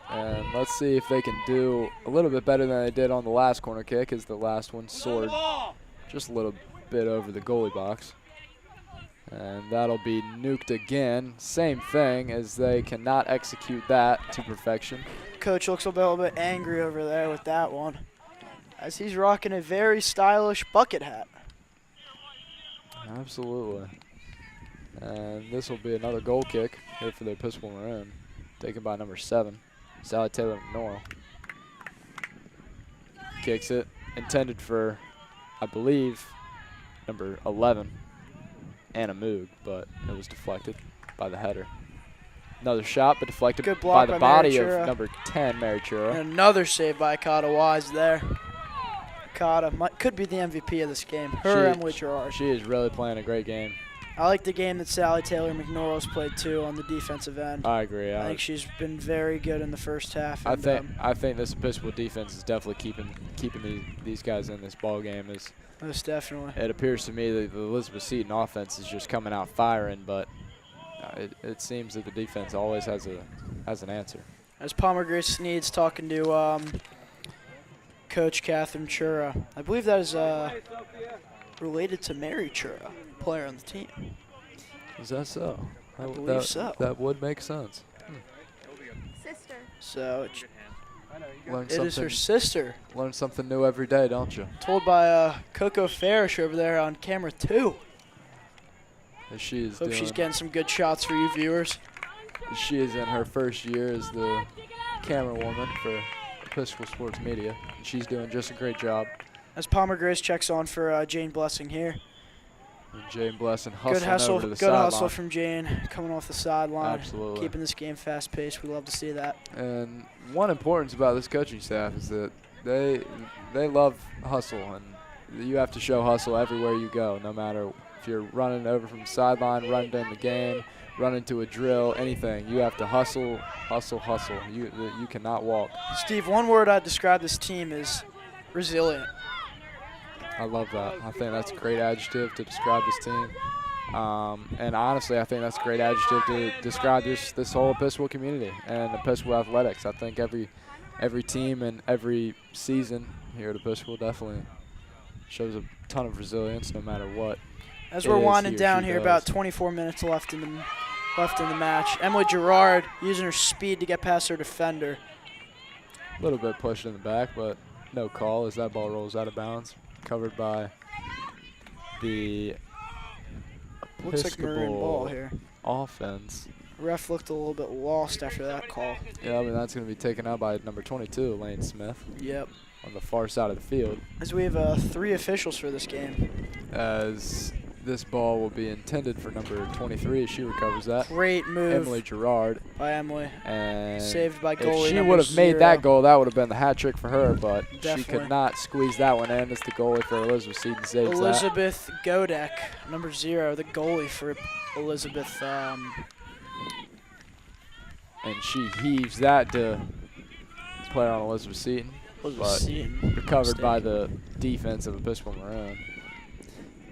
And let's see if they can do a little bit better than they did on the last corner kick, as the last one soared just a little bit over the goalie box. And that'll be nuked again. Same thing, as they cannot execute that to perfection. Coach looks a little bit angry over there with that one, as he's rocking a very stylish bucket hat. Absolutely. And this will be another goal kick here for the Episcopal Maroon, taken by number 7, Sally Taylor McNorrell. Kicks it, intended for, I believe, number 11. Anna Moog, but it was deflected by the header. Another shot, but deflected by the body of number 10, Mary Chura. And another save by Kata Wise there. Kata could be the MVP of this game. Emily Gerard. She is really playing a great game. I like the game that Sally Taylor McNorrell's played too on the defensive end. I agree. I think she's been very good in the first half. I think this Episcopal defense is definitely keeping these guys in this ball game. Most definitely. It appears to me that the Elizabeth Seton offense is just coming out firing, but it seems that the defense always has an answer. As Palmer Grace Sneed's talking to Coach Catherine Chura, I believe that is related to Mary Chura, player on the team. Is that so? I believe so. That would make sense. Sister. So it is her sister. Learn something new every day, don't you? Told by Coco Farish over there on camera 2. Hope she's getting some good shots for you viewers. She is in her first year as the camera woman for Episcopal Sports Media. She's doing just a great job. As Palmer Grace checks on for Jane Blessing here. And Jane Blessing Good hustling over to the good hustle sideline. from Jane, coming off the sideline. Absolutely. Keeping this game fast-paced. We love to see that. And one importance about this coaching staff is that they love hustle, and you have to show hustle everywhere you go, no matter if you're running over from the sideline, running during the game, running to a drill, anything. You have to hustle, hustle, hustle. You cannot walk. Steve, one word I'd describe this team is resilient. I love that. I think that's a great adjective to describe this team. And honestly, I think that's a great adjective to describe this whole Episcopal community and Episcopal athletics. I think every team and every season here at Episcopal definitely shows a ton of resilience no matter what. As we're winding down here, about 24 minutes left in the match. Emily Gerard using her speed to get past her defender. A little bit pushed in the back, but no call as that ball rolls out of bounds. Covered by the Looks like Maroon ball here. Offense. Ref looked a little bit lost after that call. Yeah, I mean, that's going to be taken out by number 22, Lane Smith. Yep. On the far side of the field. As we have 3 officials for this game. As this ball will be intended for number 23 as she recovers that. Great move. Emily Gerard. By Emily. And saved by goalie. If she would have made that goal, that would have been the hat trick for her, but Definitely. She could not squeeze that one in as the goalie for Elizabeth Seton saves that. Elizabeth Godek, number 0, the goalie for Elizabeth. And she heaves that to player on Elizabeth Seton. Recovered by the defense of Episcopal Maroon.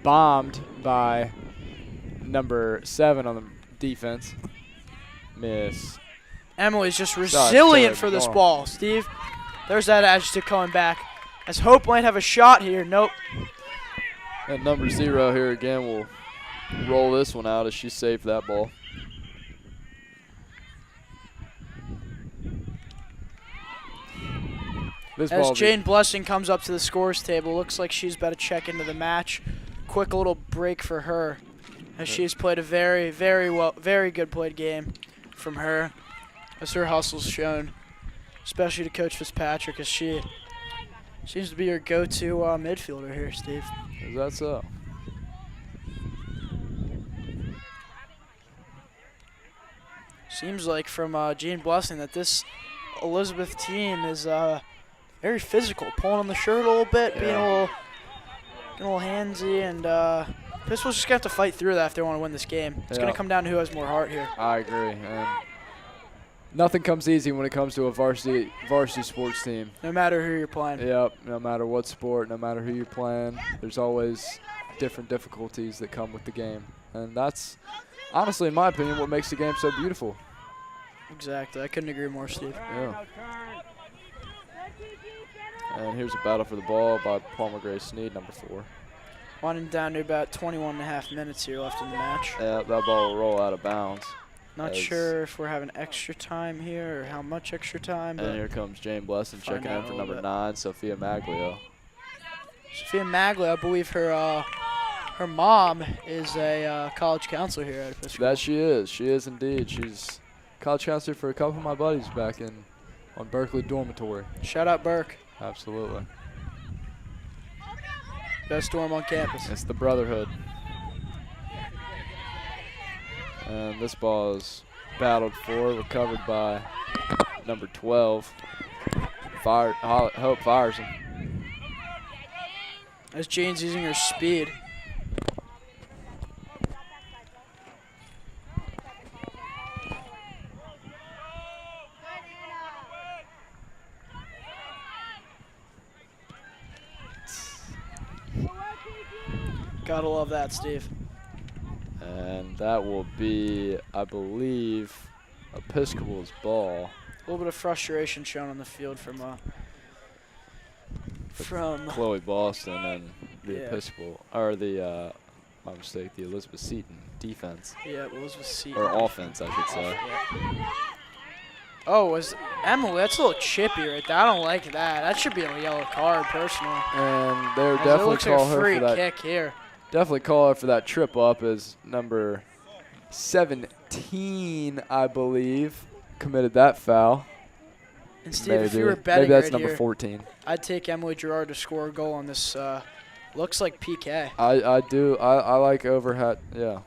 Bombed by number 7 on the defense. Miss. Emily's just resilient for this ball, Steve. There's that adjective coming back. As Hope might have a shot here. Nope. And number 0 here again will roll this one out as she saved that ball. As Jane Blessing comes up to the scores table, looks like she's about to check into the match. Quick little break for her, as she's played a very good played game from her, as her hustle's shown, especially to Coach Fitzpatrick, as she seems to be your go-to midfielder here, Steve. Is that so? Seems like from Jane Blessing that this Elizabeth team is very physical, pulling on the shirt a little bit, being a little handsy, and Pistol's just going to have to fight through that if they want to win this game. It's going to come down to who has more heart here. I agree. And nothing comes easy when it comes to a varsity sports team. No matter who you're playing. Yep, no matter what sport, no matter who you're playing, there's always different difficulties that come with the game. And that's, honestly, in my opinion, what makes the game so beautiful. Exactly. I couldn't agree more, Steve. Yeah. And here's a battle for the ball by Palmer Grace Sneed, number 4. Winding down to about 21.5 minutes here left in the match. Yeah, that ball will roll out of bounds. Not sure if we're having extra time here or how much extra time. And here comes Jane Blessing checking in for number 9, Sophia Maglio. Sophia Maglio, I believe her mom is a college counselor here at Episcopal. That she is. She is indeed. She's college counselor for a couple of my buddies back on Berkeley Dormitory. Shout out Burke. Absolutely. Best dorm on campus. It's the brotherhood. And this ball is battled for, recovered by number 12. Hope fires him. As Jane's using her speed. Gotta love that, Steve. And that will be, I believe, Episcopal's ball. A little bit of frustration shown on the field from Chloe Boston and the Episcopal, or the, my mistake, the Elizabeth Seton defense. Yeah, Elizabeth Seton. Or offense, I should say. Yeah. Oh, was Emily? That's a little chippy right there. I don't like that. That should be a yellow card, personally. And they're definitely call her free for that. kick here. Definitely call her for that trip up, as number 17, I believe, committed that foul. And Steve, if you were maybe betting that's right number here, 14. I'd take Emily Gerard to score a goal on this. Looks like PK. I do. I like over hat. Yeah.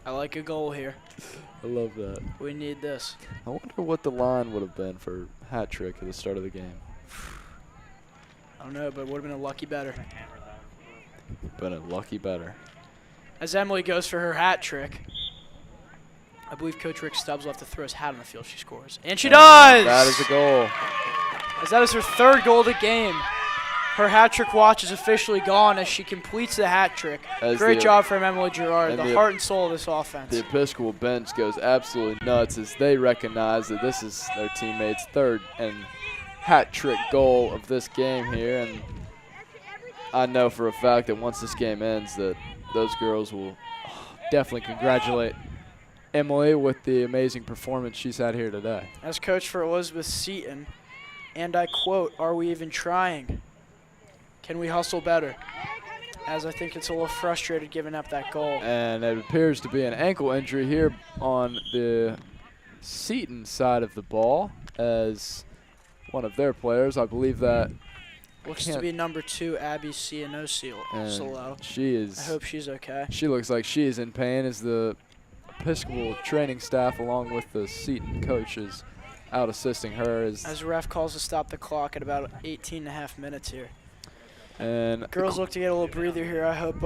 I like a goal here. I love that. We need this. I wonder what the line would have been for hat trick at the start of the game. I don't know, but it would have been a lucky better. Been a lucky better. As Emily goes for her hat trick, I believe Coach Rick Stubbs will have to throw his hat on the field. She scores. And she does! That is a goal. As that is her 3rd goal of the game. Her hat trick watch is officially gone as she completes the hat trick. Great job from Emily Gerard, the heart and soul of this offense. The Episcopal bench goes absolutely nuts as they recognize that this is their teammates' 3rd and hat trick goal of this game here. And I know for a fact that once this game ends that those girls will definitely congratulate Emily with the amazing performance she's had here today. As coach for Elizabeth Seton, and I quote, "Are we even trying? Can we hustle better?" As I think it's a little frustrated giving up that goal. And it appears to be an ankle injury here on the Seton side of the ball as one of their players, I believe that looks to be number 2, Abby Ciano-Solo. She is. I hope she's okay. She looks like she is in pain as the Episcopal training staff along with the Seton coaches out assisting her. As ref calls to stop the clock at about 18.5 minutes here. And girls look to get a little breather here. I hope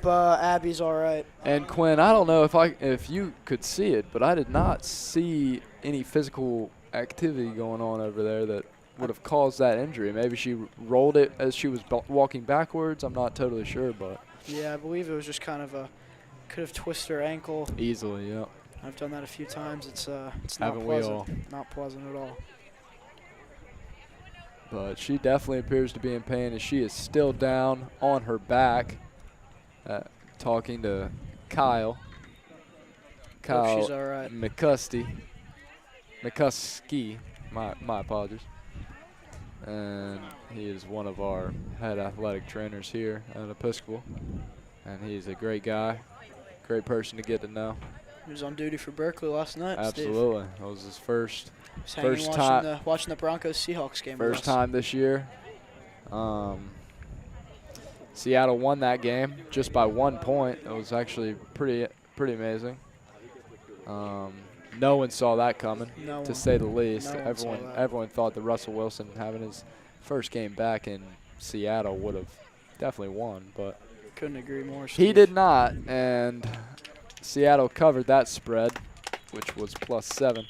Abby's all right. And Quinn, I don't know if you could see it, but I did not see any physical activity going on over there that would have caused that injury. Maybe she rolled it as she was walking backwards. I'm not totally sure, but yeah, I believe it was just kind of could have twisted her ankle easily. Yeah, I've done that a few times. It's not Haven't pleasant. we all? Not pleasant at all. But she definitely appears to be in pain as she is still down on her back, talking to Kyle. Hope she's all right. McCuskey. My apologies. And he is one of our head athletic trainers here at Episcopal. And he's a great guy, great person to get to know. He was on duty for Berkeley last night. Absolutely. Steve. That was his first time watching the Broncos-Seahawks game. First time this year. Seattle won that game just by 1 point. It was actually pretty amazing. No one saw that coming, to say the least. Everyone thought that Russell Wilson having his first game back in Seattle would have definitely won, but couldn't agree more, Steve. He did not, and Seattle covered that spread, which was +7.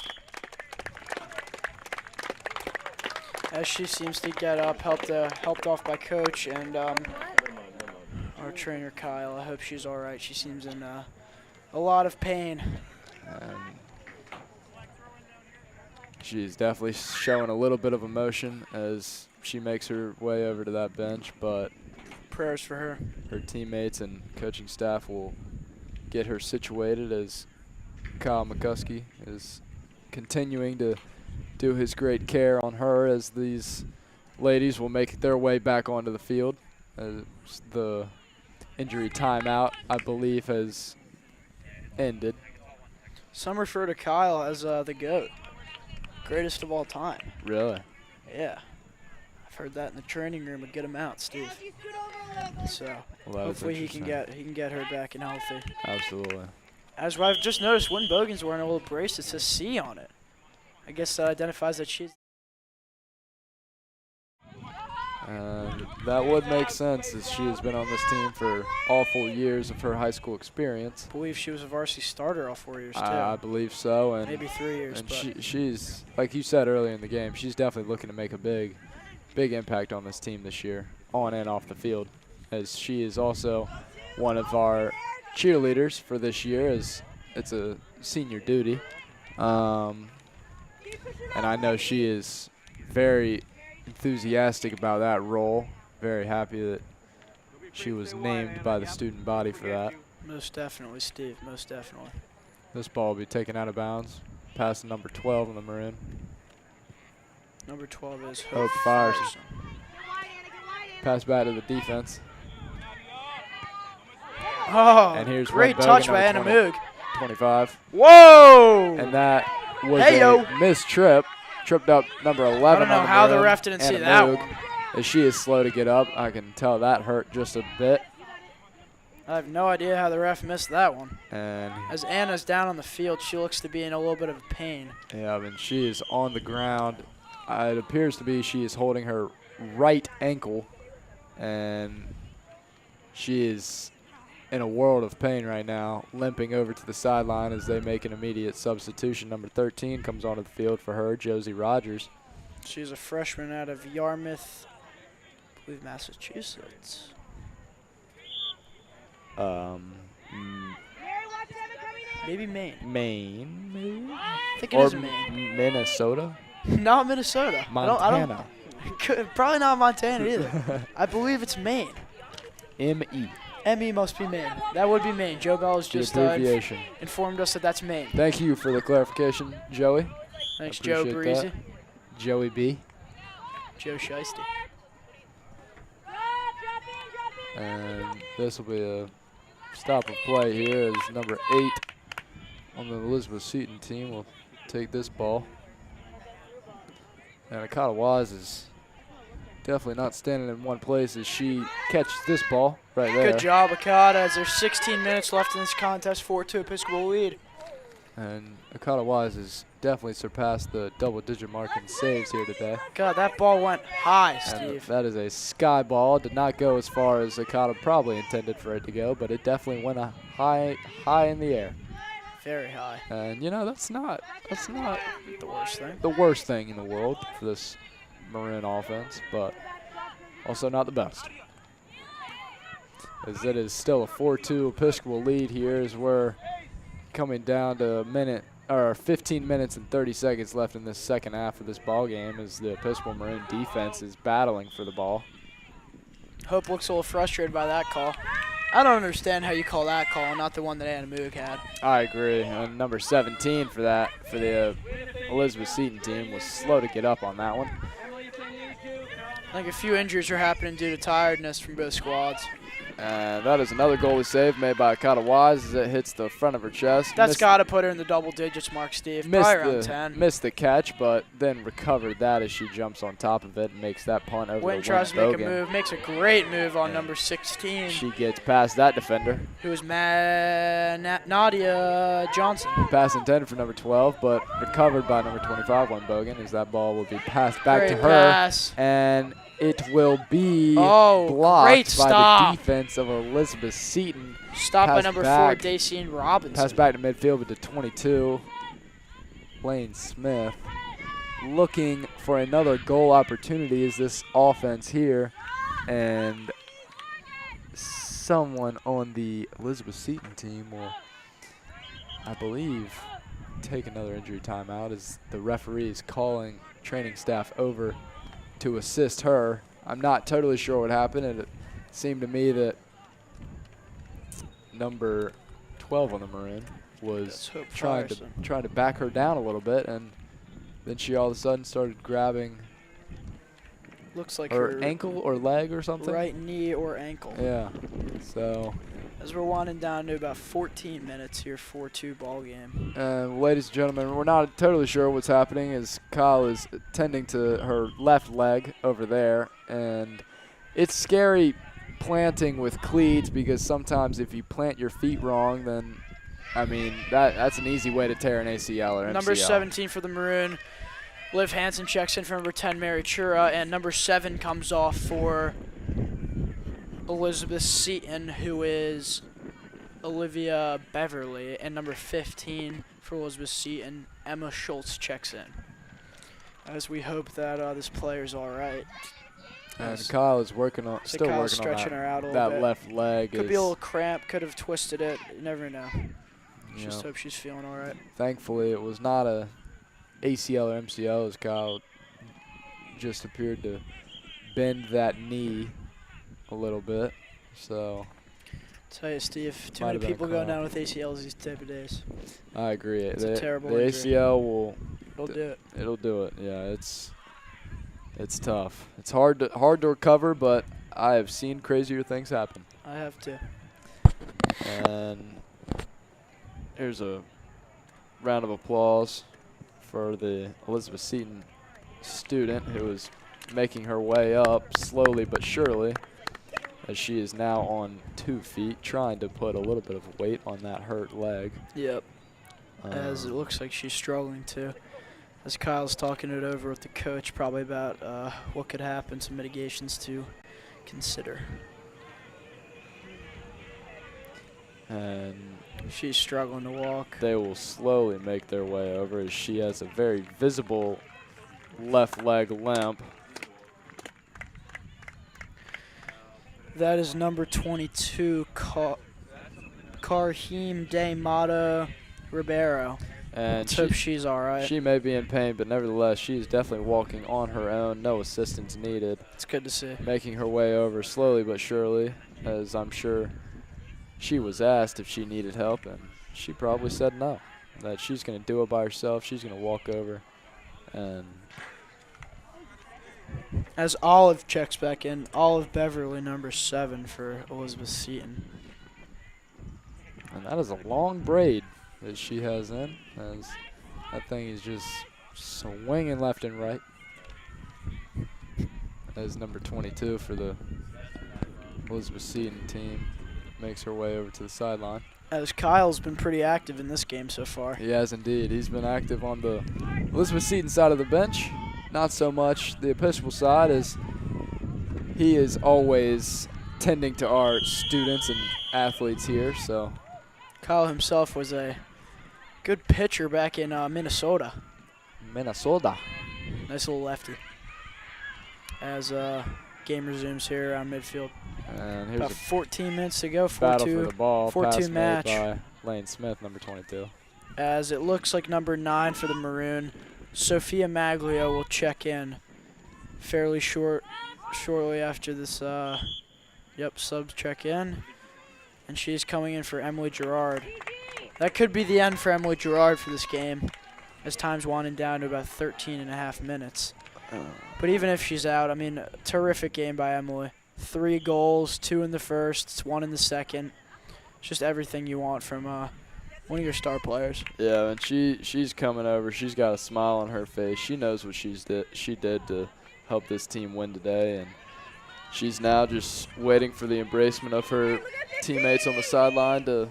As she seems to get up, helped off by coach and our trainer Kyle. I hope she's all right. She seems in a lot of pain. She's definitely showing a little bit of emotion as she makes her way over to that bench, but prayers for her. Her teammates and coaching staff will get her situated as Kyle McCuskey is continuing to do his great care on her as these ladies will make their way back onto the field. The injury timeout, I believe, has ended. Some refer to Kyle as the GOAT. Greatest of all time. Really? Yeah. I've heard that in the training room would get him out, Steve. So hopefully he can get her back and healthy. Absolutely. As I've just noticed, Wynn Bogan's wearing a little brace that says C on it. I guess that identifies that she's. That would make sense as she has been on this team for all 4 years of her high school experience. I believe she was a varsity starter all 4 years, too. I believe so. And maybe 3 years. And she's, like you said earlier in the game, she's definitely looking to make a big impact on this team this year, on and off the field, as she is also one of our cheerleaders for this year, as it's a senior duty. And I know she is very enthusiastic about that role. Very happy that she was named by the student body for that. Most definitely, Steve. Most definitely. This ball will be taken out of bounds. Pass to number 12 on the Maroon. Number 12 is Hope fires. Pass back to the defense. Oh, and here's great touch by Anna Moog. 25. Whoa! And that was Hey-yo. a missed trip. Tripped up number 11. I don't know on the how the Maroon, ref didn't see Anna that Moog. one. As she is slow to get up, I can tell that hurt just a bit. I have no idea how the ref missed that one. And As Anna's down on the field, she looks to be in a little bit of pain. yeah, I mean, she is on the ground. It appears to be she is holding her right ankle, and she is in a world of pain right now, limping over to the sideline as they make an immediate substitution. Number 13 comes onto the field for her, Josie Rogers. She's a freshman out of Yarmouth, I believe, Massachusetts. Maybe Maine. Maine, maybe? I think it Or is Maine. Minnesota? Not Minnesota. Montana. Probably not Montana either. I believe it's Maine. M-E. ME must be Maine. That would be Maine. Joe Bell has The just abbreviation. informed us that that's Maine. Thank you for the clarification, Joey. Thanks, I Joe appreciate Breezy. that. Joey B. Joe Shiesty. And this will be a stop of play here as number 8 on the Elizabeth Seton team will take this ball. And Akata Waz is definitely not standing in one place as she catches this ball right there. Good job, Akata, as there's 16 minutes left in this contest, 4-2 Episcopal lead. And Akata Waz has definitely surpassed the double-digit mark in saves here today. God, that ball went high, And Steve. that is a sky ball. Did not go as far as Akata probably intended for it to go, but it definitely went a high in the air. Very high. And you know, that's not The worst thing. the worst thing in the world for this Maroon offense, but also not the best. As it is still a 4-2 Episcopal lead here as we're coming down to 15 minutes and 30 seconds left in this second half of this ball game as the Episcopal Maroon defense is battling for the ball. Hope looks a little frustrated by that call. I don't understand how you call that call and not the one that Anna Moog had. I agree. And number 17 for the Elizabeth Seton team was slow to get up on that one. I think a few injuries are happening due to tiredness from both squads. And that is another goalie save made by Akata Waz as it hits the front of her chest. That's got to put her in the double digits mark, Steve. Probably around 10. Missed the catch, but then recovered that as she jumps on top of it and makes that punt over Wynn the tries to make a Bogan. move, makes a great move on Yeah. number 16, She gets past that defender. who is Nadia Johnson. Pass intended for number 12, but recovered by number 25, Wynn Bogan, as that ball will be passed back Great to her. pass. And it will be Oh, blocked great by stop. the defense of Elizabeth Seton. Stopped by Pass number back. 4, Dacian Robinson. Pass back to midfield with the 22, Lane Smith. Looking for another goal opportunity is this offense here. And someone on the Elizabeth Seton team will, I believe, take another injury timeout as the referee is calling training staff over to assist her. I'm not totally sure what happened. It seemed to me that number 12 on the Maroon was trying to back her down a little bit, and then she all of a sudden started grabbing Looks like her her ankle or leg or something. right knee or ankle. Yeah. So, As we're winding down to about 14 minutes here, 4-2 ball game. ladies and gentlemen, we're not totally sure what's happening as Kyle is tending to her left leg over there, and it's scary planting with cleats because sometimes if you plant your feet wrong, then I mean that's an easy way to tear an ACL or MCL. Number 17 for the Maroon, Liv Hansen checks in for number 10, Mary Chura, and number 7 comes off for Elizabeth Seton, who is Olivia Beverly, and number 15 for Elizabeth Seton, Emma Schultz checks in. As we hope that this player's all right. And Kyle is still working on stretching her out a little that bit. left leg. Could be a little cramp, could have twisted it. You never know. You Just know, hope she's feeling all right. thankfully, it was not a ACL or MCL as Kyle just appeared to bend that knee a little bit. So Tell you, Steve, too Might many have been a people going call. down with ACLs these type of days. I agree. It's a terrible the injury. ACL will It'll do it. it'll do it. Yeah, it's tough. It's hard to recover, but I have seen crazier things happen. I have to. And here's a round of applause for the Elizabeth Seton student who is making her way up slowly but surely, as she is now on 2 feet, trying to put a little bit of weight on that hurt leg. Yep. As it looks like she's struggling too. As Kyle's talking it over with the coach, probably about what could happen, some mitigations to consider. And she's struggling to walk. They will slowly make their way over as she has a very visible left leg limp. That is number 22, Carheem De Mata Ribeiro. And let's hope she's all right. She may be in pain, but nevertheless, she's definitely walking on her own. No assistance needed. It's good to see. Making her way over slowly but surely, as I'm sure she was asked if she needed help, and she probably said no, that she's going to do it by herself. She's going to walk over. And as Olive checks back in, Olive Beverly, number 7 for Elizabeth Seton. And that is a long braid that she has in, as that thing is just swinging left and right. As number 22 for the Elizabeth Seton team makes her way over to the sideline. As Kyle's been pretty active in this game so far. He has indeed. He's been active on the Elizabeth Seton side of the bench. Not so much the Episcopal side, as he is always tending to our students and athletes here. So Kyle himself was a good pitcher back in Minnesota. Minnesota. Nice little lefty. As game resumes here around midfield. And here's about 14 minutes to go. Battle for the ball. 4-2 match by Lane Smith, number 22. As it looks like number 9 for the Maroon, Sophia Maglio, will check in fairly shortly after this. Subs check in, and she's coming in for Emily Gerard. That could be the end for Emily Gerard for this game, as time's winding down to about 13.5 minutes. But even if she's out, I mean, terrific game by Emily. 3 goals, 2 in the first, 1 in the second. It's just everything you want from one of your star players. Yeah, and she's coming over. She's got a smile on her face. She knows what she did to help this team win today, and she's now just waiting for the embracement of her teammates on the sideline to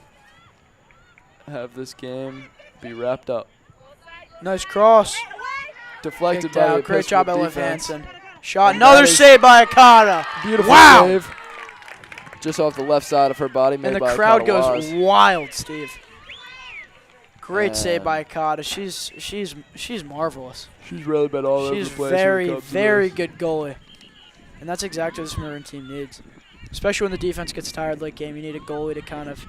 have this game be wrapped up. Nice cross. Deflected Kicked by out. the Great job by Episcopal Liv defense. Hansen. Shot. Another save by Akata. Beautiful wow. save. Just off the left side of her body. And the crowd goes wild, Steve. Great save by Akata. She's marvelous. She's really been all over the place. She's very good goalie. And that's exactly what this Maroon team needs. Especially when the defense gets tired late game, you need a goalie to kind of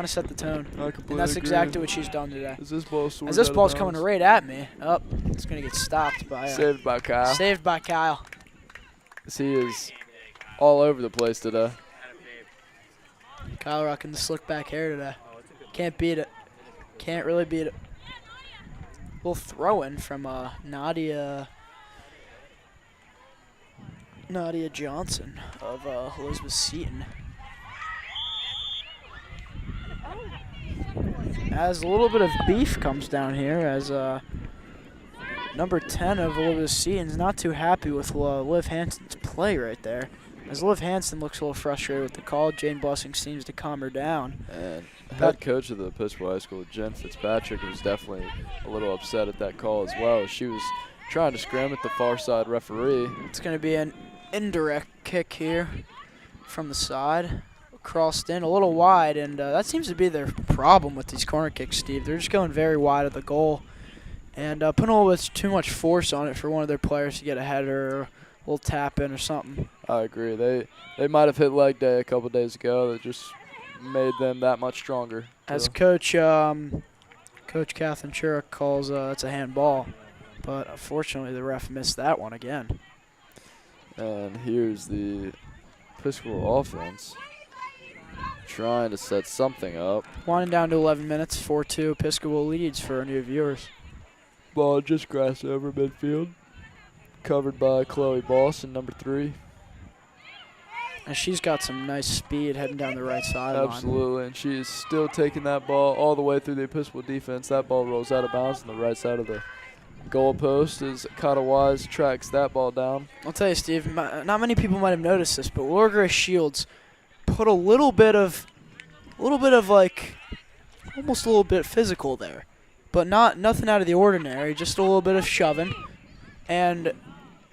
set the tone. And that's exactly what she's done today. As this ball's coming right at me. Oh, it's going to get stopped by saved by Kyle. Saved by Kyle. He is all over the place today. Kyle rocking the slick back hair today. Can't beat it. Can't really beat it. Little throw-in from Nadia Johnson of Elizabeth Seton. As a little bit of beef comes down here, as number 10 of Elizabeth Seton's not too happy with Liv Hansen's play right there. As Liv Hansen looks a little frustrated with the call, Jane Blessing seems to calm her down. And head coach of the Episcopal High School, Jen Fitzpatrick, was definitely a little upset at that call as well. She was trying to scram at the far side referee. It's going to be an indirect kick here from the side. Crossed in a little wide, and that seems to be their problem with these corner kicks, Steve. They're just going very wide of the goal and putting a little bit too much force on it for one of their players to get a header or a little tap in or something. I agree. They might have hit leg day a couple days ago. That just made them that much stronger. As Coach Catherine Churuk calls it's a handball, but unfortunately the ref missed that one again. And here's the Episcopal offense trying to set something up. Winding down to 11 minutes, 4-2 Episcopal leads for our new viewers. Ball just crossed over midfield. Covered by Chloe Boston, number 3. And she's got some nice speed heading down the right sideline. Absolutely, and she is still taking that ball all the way through the Episcopal defense. That ball rolls out of bounds on the right side of the goalpost as Katawise tracks that ball down. I'll tell you, Steve, not many people might have noticed this, but Laura Grace Shields put a little bit of like, almost a little bit physical there, but nothing out of the ordinary, just a little bit of shoving, and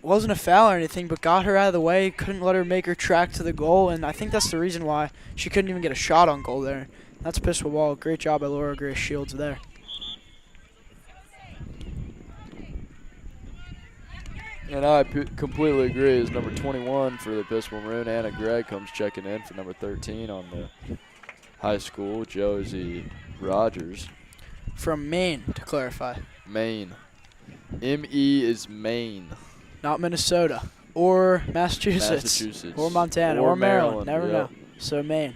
wasn't a foul or anything, but got her out of the way, couldn't let her make her track to the goal, and I think that's the reason why she couldn't even get a shot on goal there. That's pistol ball. Great job by Laura Grace Shields there. And I completely agree. As number 21 for the Pistol Maroon, Anna Gregg comes checking in for number 13 on the high school, Josie Rogers. From Maine, to clarify. Maine. M-E is Maine. Not Minnesota. Or Massachusetts. Or Montana. Or Maryland. Never know. So Maine.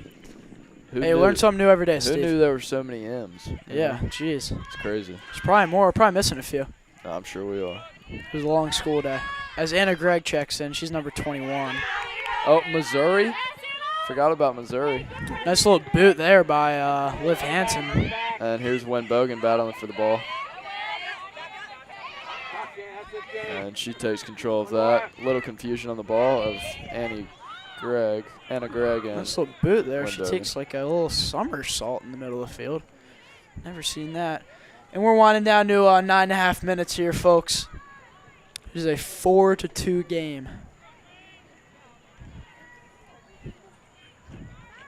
Hey, learn something new every day, Steve. Who knew there were so many M's? Yeah, jeez. It's crazy. There's probably more. We're probably missing a few. I'm sure we are. It was a long school day. As Anna Gregg checks in, she's number 21. Oh, Missouri? Forgot about Missouri. Nice little boot there by Liv Hansen. And here's Wen Bogan battling for the ball. And she takes control of that. Little confusion on the ball of Anna Gregg. And nice little boot there. She Bogan. takes like a little somersault in the middle of the field. Never seen that. And we're winding down to 9.5 minutes here, folks. This is a 4-2 game.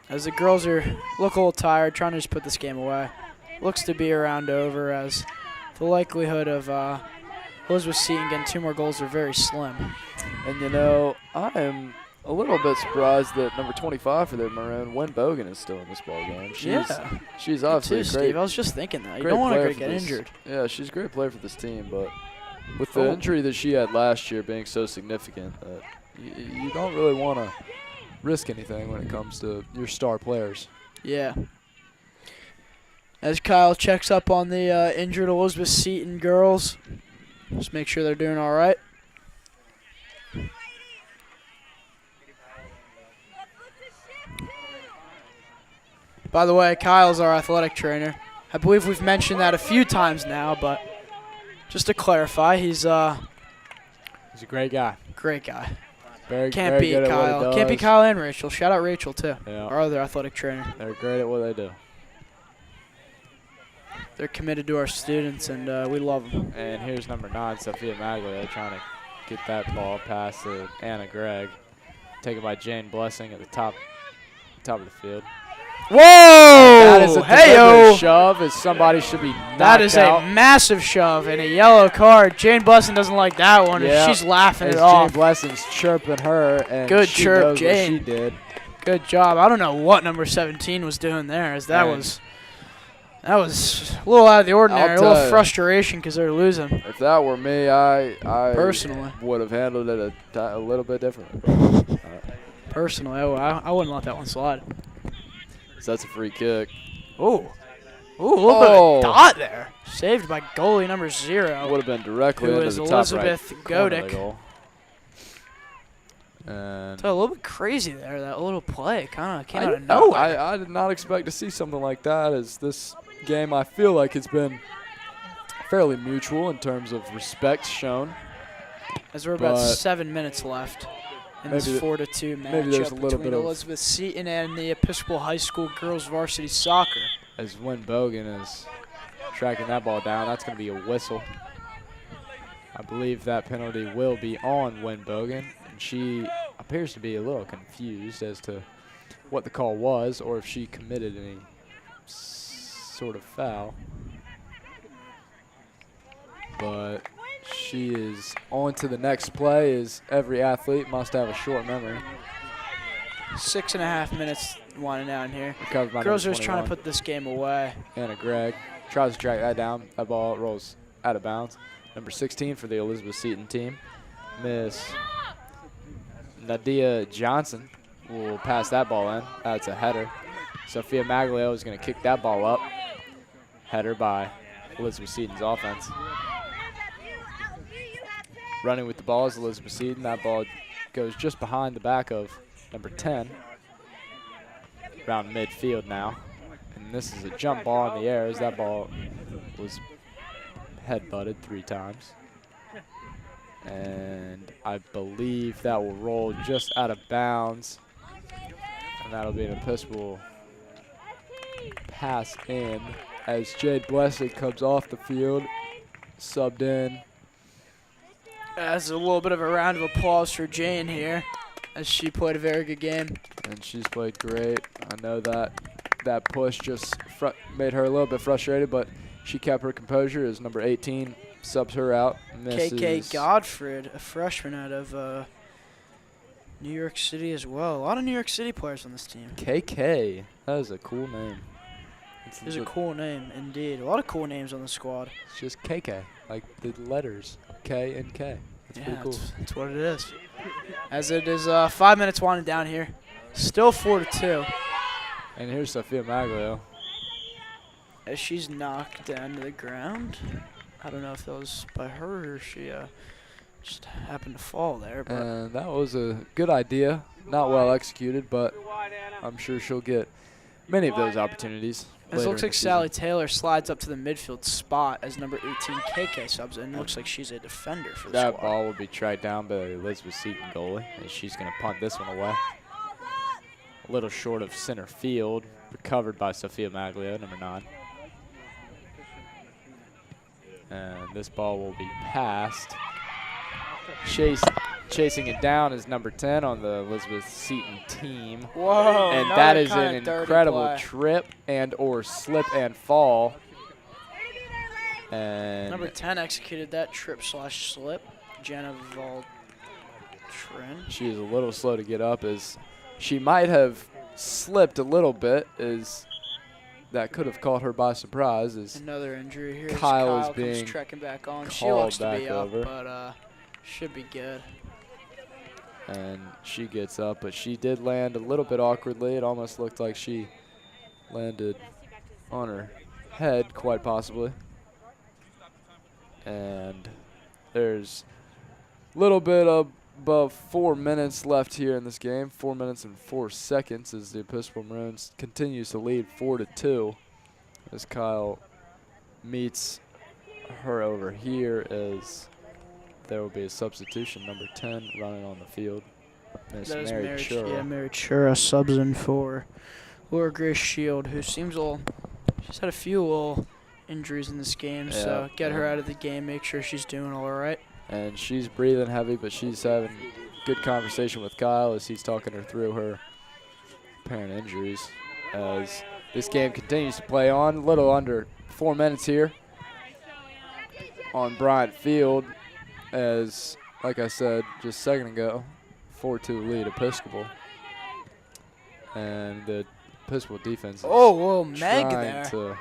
As the girls look a little tired, trying to just put this game away. Looks to be around over, as the likelihood of Elizabeth Seton getting 2 more goals are very slim. And, you know, I am a little bit surprised that number 25 for the Maroon, Wen Bogan, is still in this ball game. She's obviously too, great. Steve. I was just thinking that. You don't want her to get injured. Yeah, she's a great player for this team, but with the injury that she had last year being so significant, you don't really want to risk anything when it comes to your star players. Yeah. As Kyle checks up on the injured Elizabeth Seton girls, just make sure they're doing all right. By the way, Kyle's our athletic trainer. I believe we've mentioned that a few times now, but just to clarify, he's a great guy. Great guy. Can't beat Kyle. Can't beat Kyle and Rachel. Shout out Rachel too. Yeah. Our other athletic trainer. They're great at what they do. They're committed to our students, and we love them. And here's number 9, Sophia Maglia, trying to get that ball past Anna Gregg. Taken by Jane Blessing at the top of the field. Whoa! That is a hey-o. shove, as somebody should be knocked out. That is a massive shove and a yellow card. Jane Blessing doesn't like that one. Yeah. She's laughing it Jane off. Blessing's chirping her, and good she chirp, knows Jane. what she did. Good job. I don't know what number 17 was doing there, as that was a little out of the ordinary. A little frustration because they're losing. If that were me, I personally would have handled it a little bit differently. Personally, I wouldn't let that one slide. So that's a free kick. Ooh, a little bit of a dot there. Saved by goalie number 0. Would have been directly into the Elizabeth top right corner of the Godick. goal. And So a little bit crazy there, that little play. Kind of came out of nowhere. I did not expect to see something like that, as this game, I feel like, has been fairly mutual in terms of respect shown. As we're about 7 minutes left in this 4-2 matchup between Elizabeth Seton and the Episcopal High School girls varsity soccer. As Wen Bogan is tracking that ball down, that's going to be a whistle. I believe that penalty will be on Wen Bogan, and she appears to be a little confused as to what the call was, or if she committed any sort of foul. But she is on to the next play, as every athlete must have a short memory. 6.5 minutes winding down here. Girls are just trying to put this game away. Anna Gregg tries to track that down. That ball rolls out of bounds. Number 16 for the Elizabeth Seton team, Miss Nadia Johnson, will pass that ball in. That's a header. Sophia Maglio is going to kick that ball up. Header by Elizabeth Seton's offense. Running with the ball is Elizabeth Seton. That ball goes just behind the back of number 10. Around midfield now. And this is a jump ball in the air, as that ball was headbutted 3 times. And I believe that will roll just out of bounds. And that'll be an Episcopal pass in as Jade Blessing comes off the field, subbed in. That's a little bit of a round of applause for Jane here, as she played a very good game. And she's played great. I know that push just made her a little bit frustrated, but she kept her composure as number 18 subs her out. KK Godfred, a freshman out of New York City as well. A lot of New York City players on this team. KK, that is a cool name. It's a cool name, indeed. A lot of cool names on the squad. It's just KK, like the letters K and K. That's pretty cool. That's what it is. As it is 5 minutes winding down here. Still 4-2. And here's Sophia Maglio. As she's knocked down to the ground. I don't know if that was by her or she just happened to fall there. But And that was a good idea. Not well executed, but I'm sure she'll get many of those opportunities. It looks like Sally Taylor slides up to the midfield spot as number 18 KK subs in. Looks like she's a defender for the That squad. ball will be tracked down by Elizabeth Seton goalie, and she's going to punt this one away. A little short of center field, recovered by Sophia Maglio, number 9. And this ball will be passed. Chasing it down is number 10 on the Elizabeth Seton team. Whoa! And that is an incredible trip and or slip and fall. And number 10 executed that trip/slip. Jenna Valtrin. she was a little slow to get up, as she might have slipped a little bit, as that could have caught her by surprise. As another injury here. Kyle is comes being trekking back on. She called looks to be back up, over. but should be good. And she gets up, but she did land a little bit awkwardly. It almost looked like she landed on her head, quite possibly. And there's a little bit of above 4 minutes left here in this game. 4 minutes and 4 seconds as the Episcopal Maroons continues to lead 4-2. As Kyle meets her over here, as there will be a substitution. Number 10 running on the field. Miss That is Mary Mary Chura. Yeah, Mary Chura subs in for Laura Grace Shield, who seems a little, she's had a few little injuries in this game, so get her out of the game, make sure she's doing all right. And she's breathing heavy, but she's having good conversation with Kyle as he's talking her through her apparent injuries. As this game continues to play on, a little under 4 minutes here on Bryant Field. As, like I said just a second ago, 4-2 lead Episcopal. And the Episcopal defense is whoa, Meg trying there. to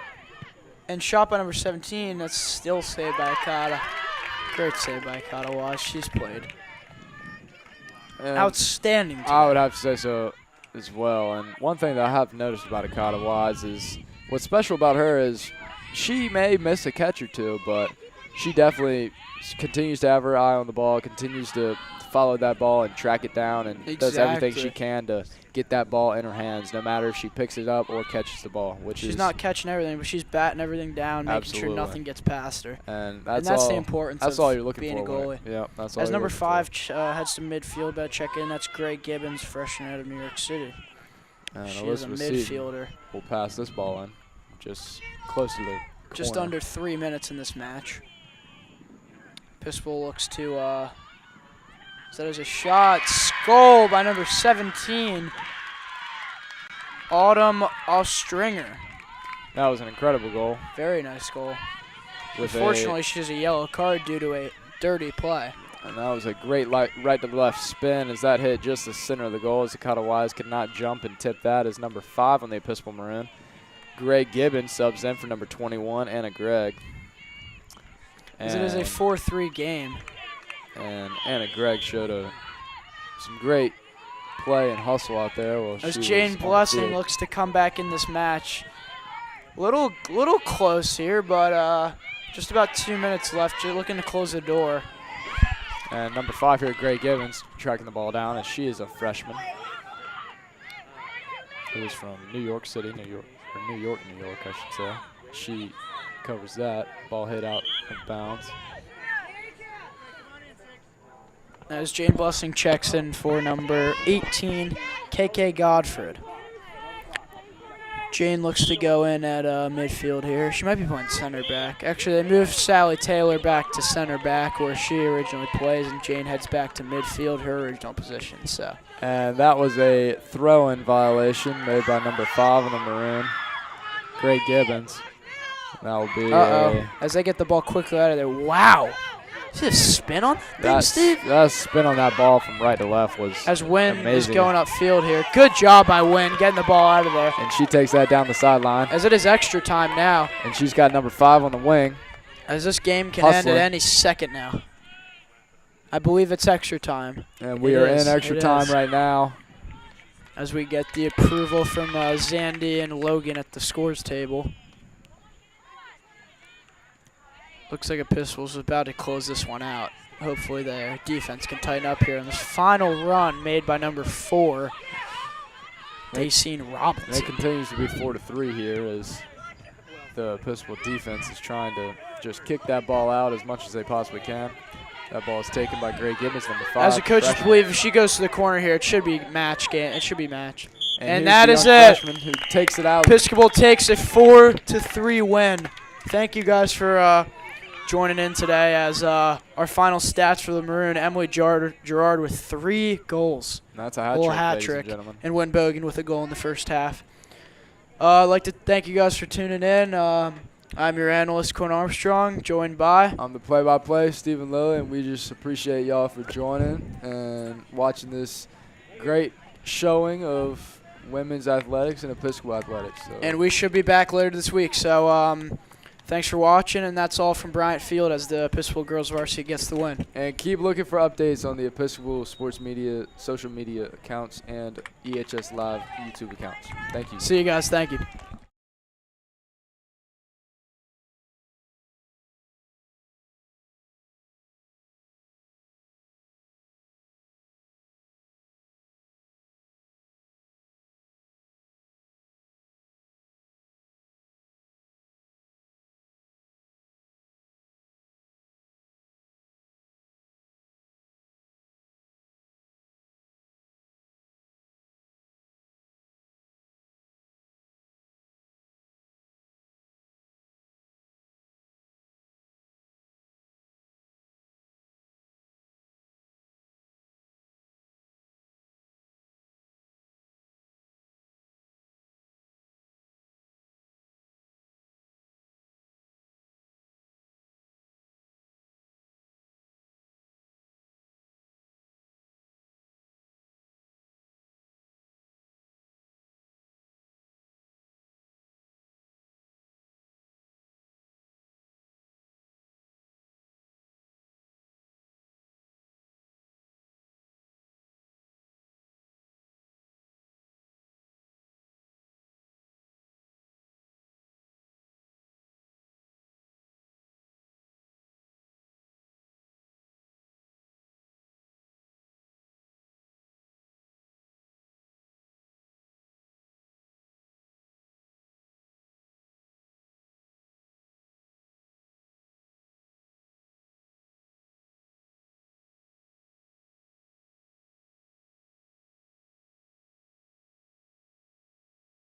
And shot by number 17, that's still saved by Akata. Great save by Akata Waz. She's played. Outstanding today. I would have to say so as well. And one thing that I have noticed about Akata Waz is what's special about her is she may miss a catch or two, but she definitely continues to have her eye on the ball, continues to follow that ball and track it down, and does everything she can to get that ball in her hands, no matter if she picks it up or catches the ball. She's not catching everything, but she's batting everything down, making sure nothing gets past her. And that's the all, importance that's of all you're looking being for. a goalie. Yeah, that's all As you're number looking 5 for. heads to midfield, about to check in, that's Gray Gibbons, freshman out of New York City. And She is a Elizabeth Seton midfielder. will pass this ball in, just close to the Just corner. under 3 minutes in this match. Episcopal looks to, so that is a shot. Goal by number 17, Autumn Ostringer. That was an incredible goal. Very nice goal. With Unfortunately, she has a yellow card due to a dirty play. And that was a great right to left spin as that hit just the center of the goal. As Akata Wise could not jump and tip that as number 5 on the Episcopal Maroon. Greg Gibbons subs in for number 21, Anna Gregg. As it is a 4-3 game. And Anna Gregg showed some great play and hustle out there. As Jane Blessing looks to come back in this match. Little close here, but just about 2 minutes left. Just looking to close the door. And number 5 here, Gray Gibbons, tracking the ball down as she is a freshman. Who is from New York City, New York, I should say. She recovers that. Ball hit out of bounds. As Jane Blessing checks in for number 18, KK Godfred. Jane looks to go in at midfield here. She might be playing center back. Actually, they moved Sally Taylor back to center back where she originally plays, and Jane heads back to midfield, her original position. So. And that was a throw-in violation made by number 5 on the Maroon, Gray Gibbons. That will be as they get the ball quickly out of there. Wow. See the spin on that, Steve? That spin on that ball from right to left was as Wynn amazing. Is going upfield here. Good job by Wynn getting the ball out of there. And she takes that down the sideline. As it is extra time now. And she's got number 5 on the wing. As this game can end at any second now. I believe it's extra time. And we are in extra time right now. As we get the approval from Zandy and Logan at the scores table. Looks like Epistles is about to close this one out. Hopefully their defense can tighten up here in this final run made by number 4, Dacene Robinson. It continues to be 4-3 here as the Episcopal defense is trying to just kick that ball out as much as they possibly can. That ball is taken by Gray Gibbons, number 5. As the coaches believe, if she goes to the corner here, it should be match game. It should be match. And that is it. Who takes it out. Episcopal takes a 4-3 win. Thank you guys for joining in today as our final stats for the Maroon. Emily Gerard with 3 goals. That's a hat trick, hat ladies trick. And gentlemen. And Wynn Bogan with a goal in the first half. I'd like to thank you guys for tuning in. I'm your analyst, Quinn Armstrong, joined by... I'm the play-by-play, Stephen Lilly, and we just appreciate y'all for joining and watching this great showing of women's athletics and Episcopal athletics. So. And we should be back later this week. So thanks for watching, and that's all from Bryant Field as the Episcopal girls varsity gets the win. And keep looking for updates on the Episcopal sports media, social media accounts, and EHS Live YouTube accounts. Thank you. See you guys. Thank you.